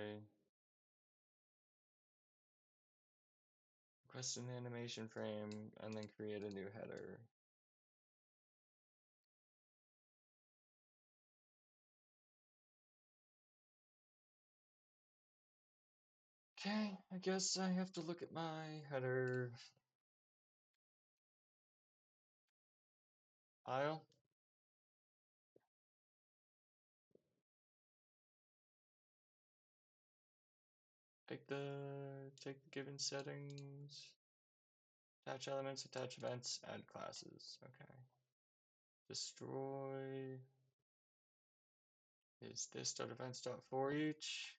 request an animation frame, and then create a new header. Okay, I guess I have to look at my header file. Take the given settings, attach elements, attach events, add classes. Okay. Destroy is this.events.for each.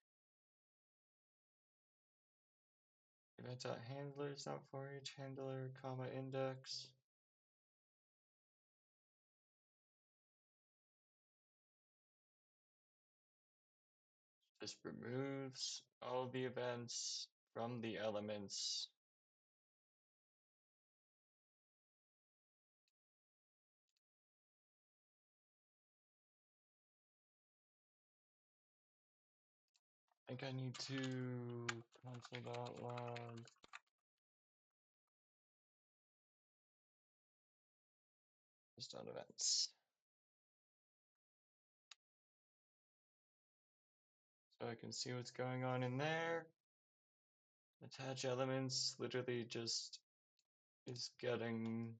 Event.handlers.for each handler, comma index. This removes all the events from the elements. I think I need to console.log just on events. So I can see what's going on in there. Attach elements literally just is getting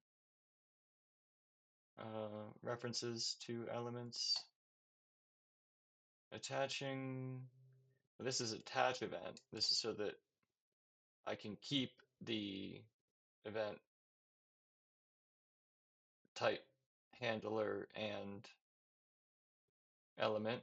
references to elements. Attaching, this is attach event. This is so that I can keep the event type handler and element.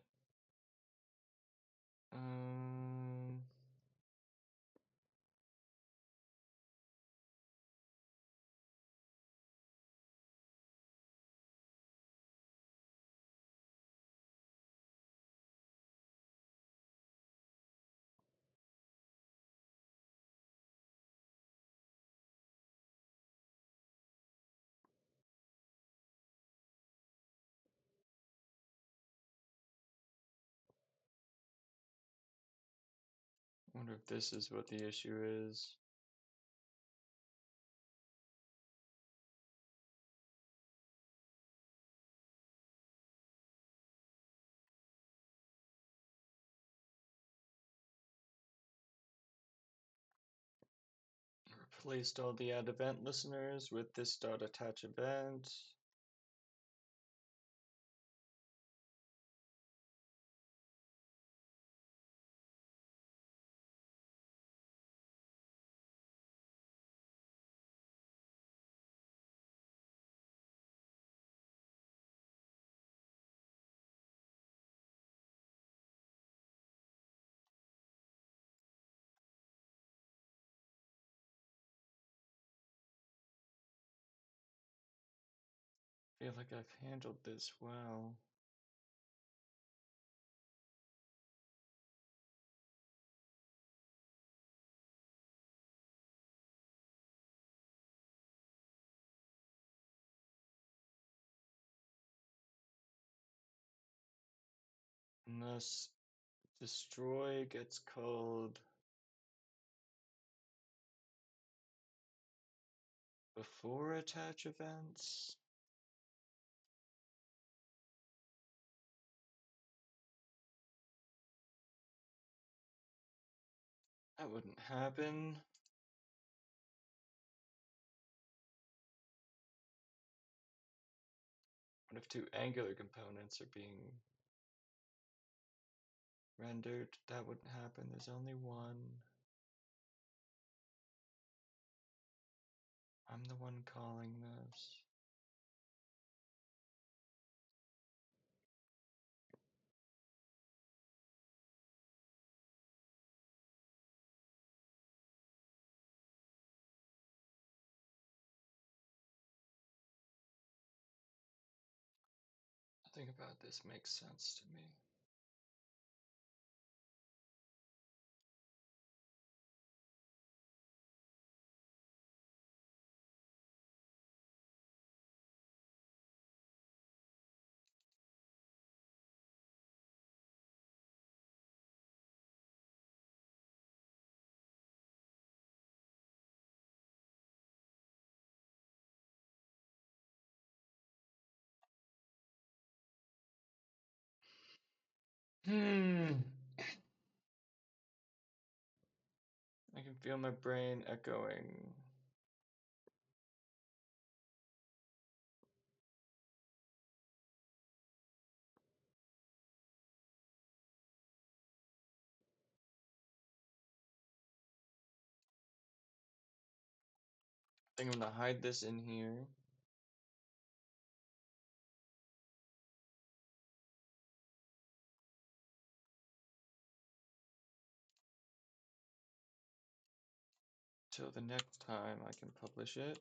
I wonder if this is what the issue is. Replaced all the add event listeners with this dot attach event. I feel like I've handled this well. Unless destroy gets called before attach events. That wouldn't happen. What if two Angular components are being rendered? That wouldn't happen. There's only one. I'm the one calling this. Nothing about this makes sense to me. I can feel my brain echoing. I think I'm gonna hide this in here. Till the next time I can publish it.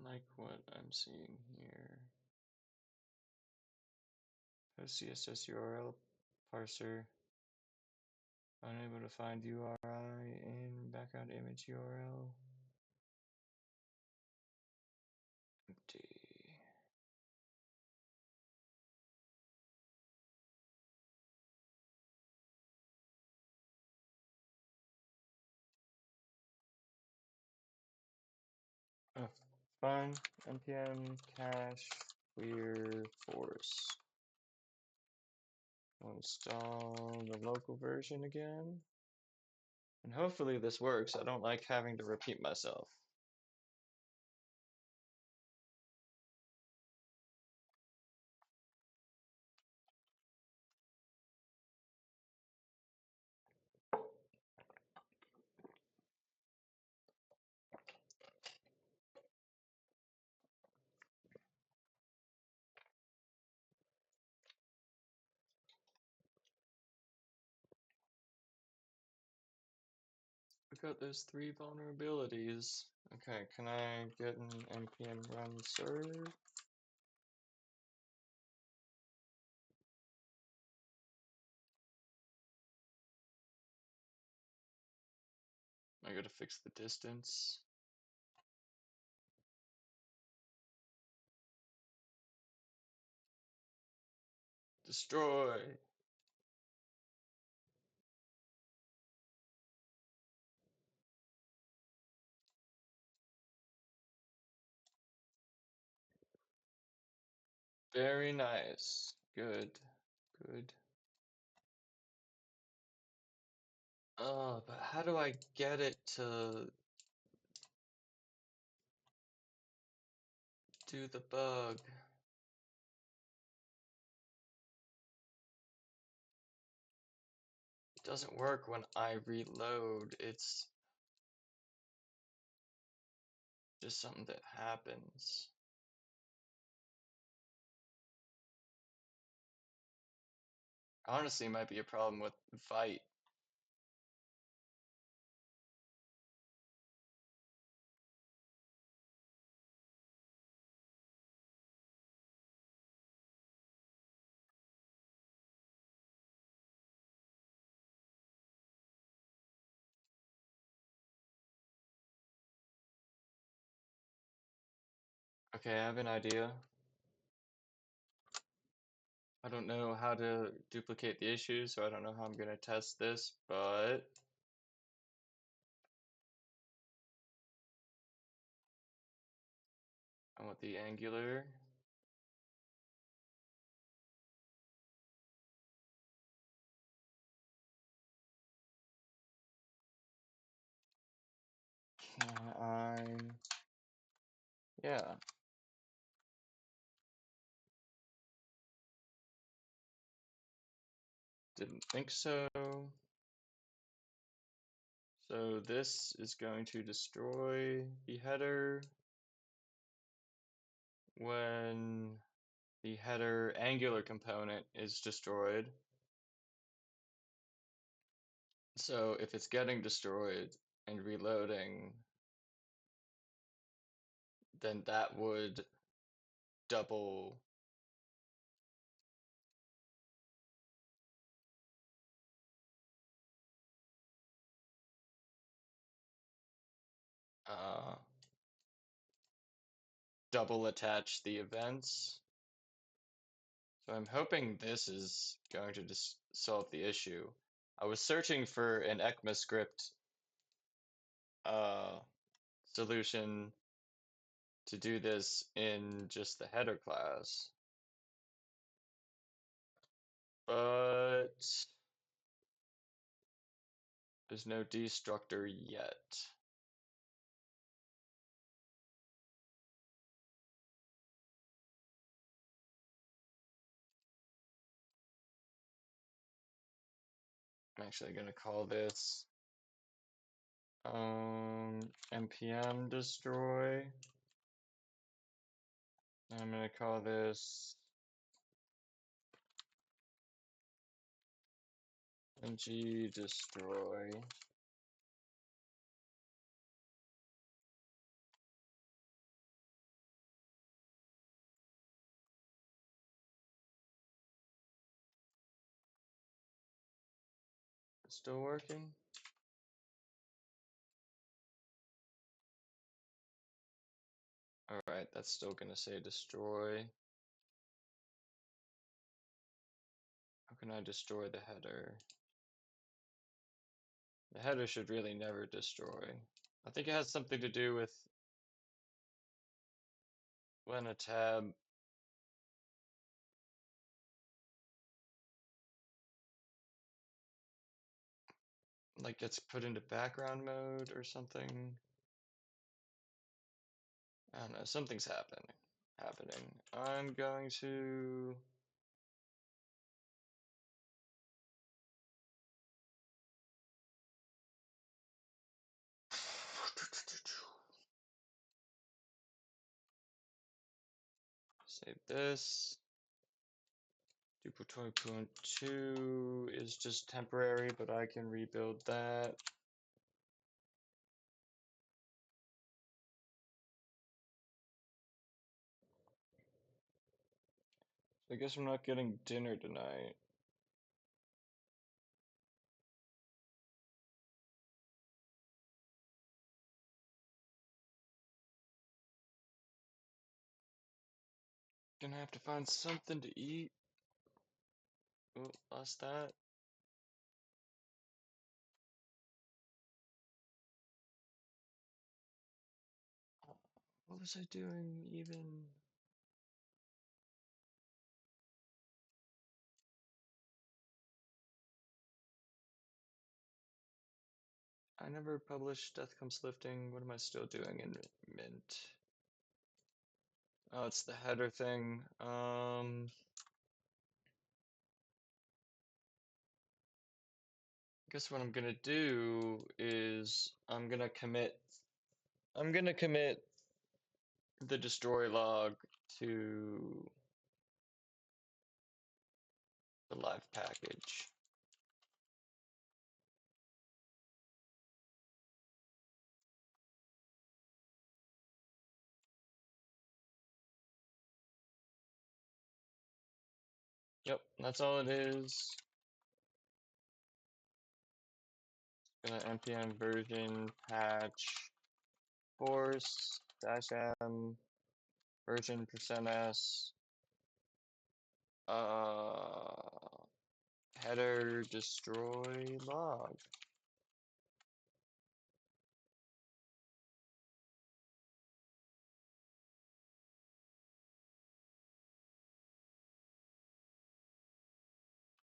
like what I'm seeing here. Post CSS URL parser. Unable to find URI in background image URL. Empty. Oh, fine. npm cache clear force. We'll install the local version again. And hopefully this works. I don't like having to repeat myself. We got those 3 vulnerabilities. Okay, can I get an npm run serve? I gotta fix the distance. Destroy. Very nice. Good. Good. Oh, but how do I get it to do the bug? It doesn't work when I reload. It's just something that happens. Honestly, it might be a problem with Vite. Okay, I have an idea. I don't know how to duplicate the issue, so I don't know how I'm gonna test this, but I want the Angular. Can I? Yeah, didn't think so. So this is going to destroy the header when the header Angular component is destroyed. So if it's getting destroyed and reloading, then that would double uh, double attach the events. So I'm hoping this is going to just solve the issue. I was searching for an ECMAScript uh, solution to do this in just the header class, but there's no destructor yet. I'm actually going to call this npm destroy. I'm going to call this ng destroy. Still working? Alright, that's still gonna say destroy. How can I destroy the header? The header should really never destroy. I think it has something to do with when a tab like gets put into background mode or something. I don't know, something's happening. I'm going to save this. 2.2 is just temporary, but I can rebuild that. I guess we're not getting dinner tonight. Gonna have to find something to eat. Oh, lost that. What was I doing even? I never published Death Comes Lifting. What am I still doing in Mint? Oh, it's the header thing. I guess what I'm gonna do is I'm gonna commit the destroy log to the live package. Yep, that's all it is. Gonna npm version patch force -m version %s header destroy log.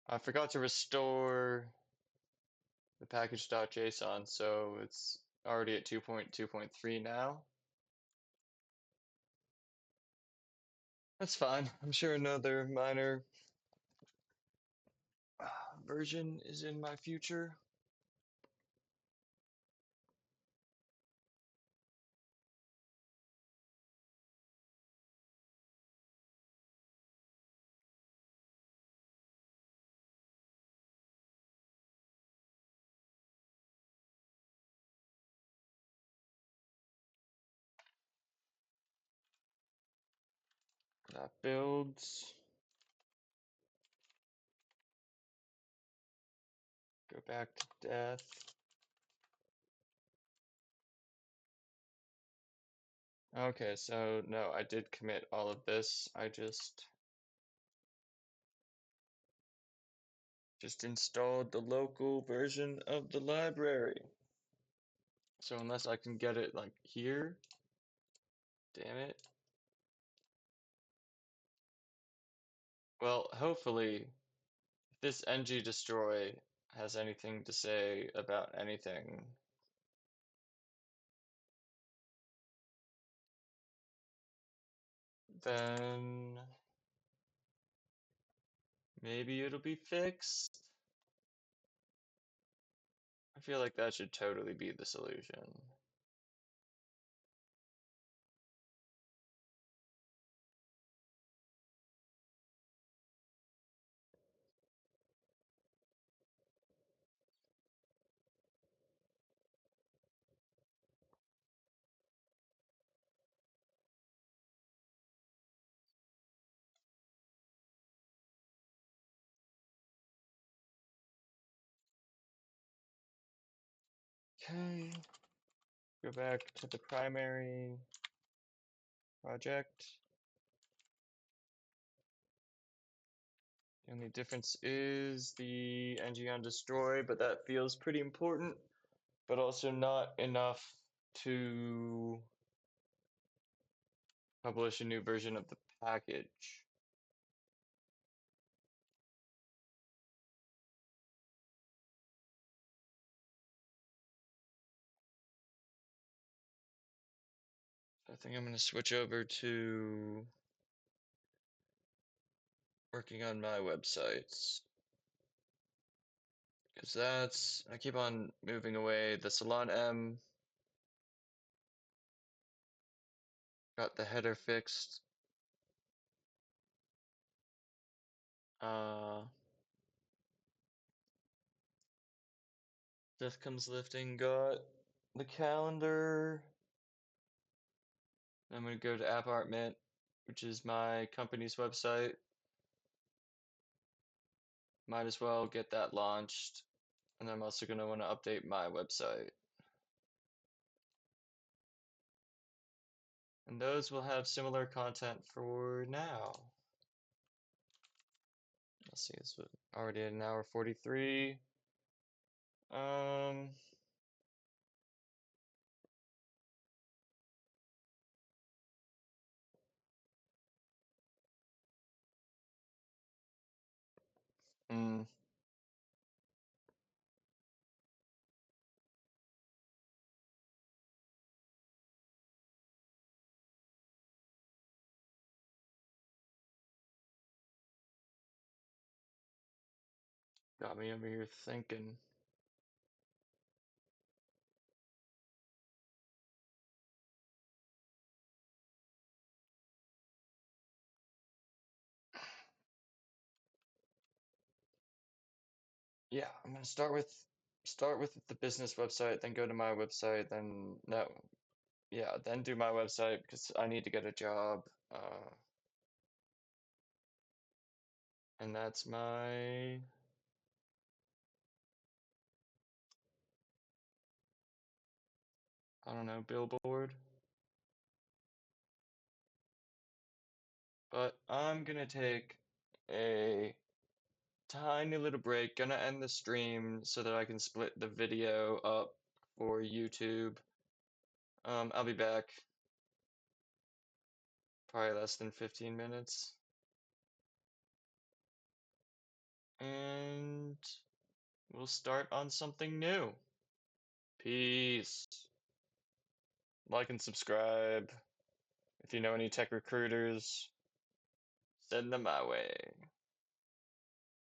I forgot to restore the package.json, so it's already at 2.2.3 now. That's fine. I'm sure another minor version is in my future. That builds. Go back to death. Okay, so no, I did commit all of this. I just installed the local version of the library. So unless I can get it like here, damn it. Well, hopefully, if this ng destroy has anything to say about anything, then maybe it'll be fixed. I feel like that should totally be the solution. Okay, go back to the primary project. The only difference is the ng on destroy, but that feels pretty important, but also not enough to publish a new version of the package. I think I'm going to switch over to working on my websites. Because I keep on moving away. The Salon M got the header fixed. Uh, Death Comes Lifting got the calendar. I'm going to go to AppArtMint, which is my company's website. Might as well get that launched. And I'm also going to want to update my website. And those will have similar content for now. Let's see, it's already at an hour 43. Um, hmm, got me over here thinking. Yeah, I'm gonna start with the business website, then go to my website, then no, yeah, then do my website because I need to get a job. And that's my I don't know, billboard. But I'm gonna take a tiny little break, gonna end the stream so that I can split the video up for YouTube. I'll be back probably less than 15 minutes. And we'll start on something new. Peace. Like and subscribe. If you know any tech recruiters, send them my way.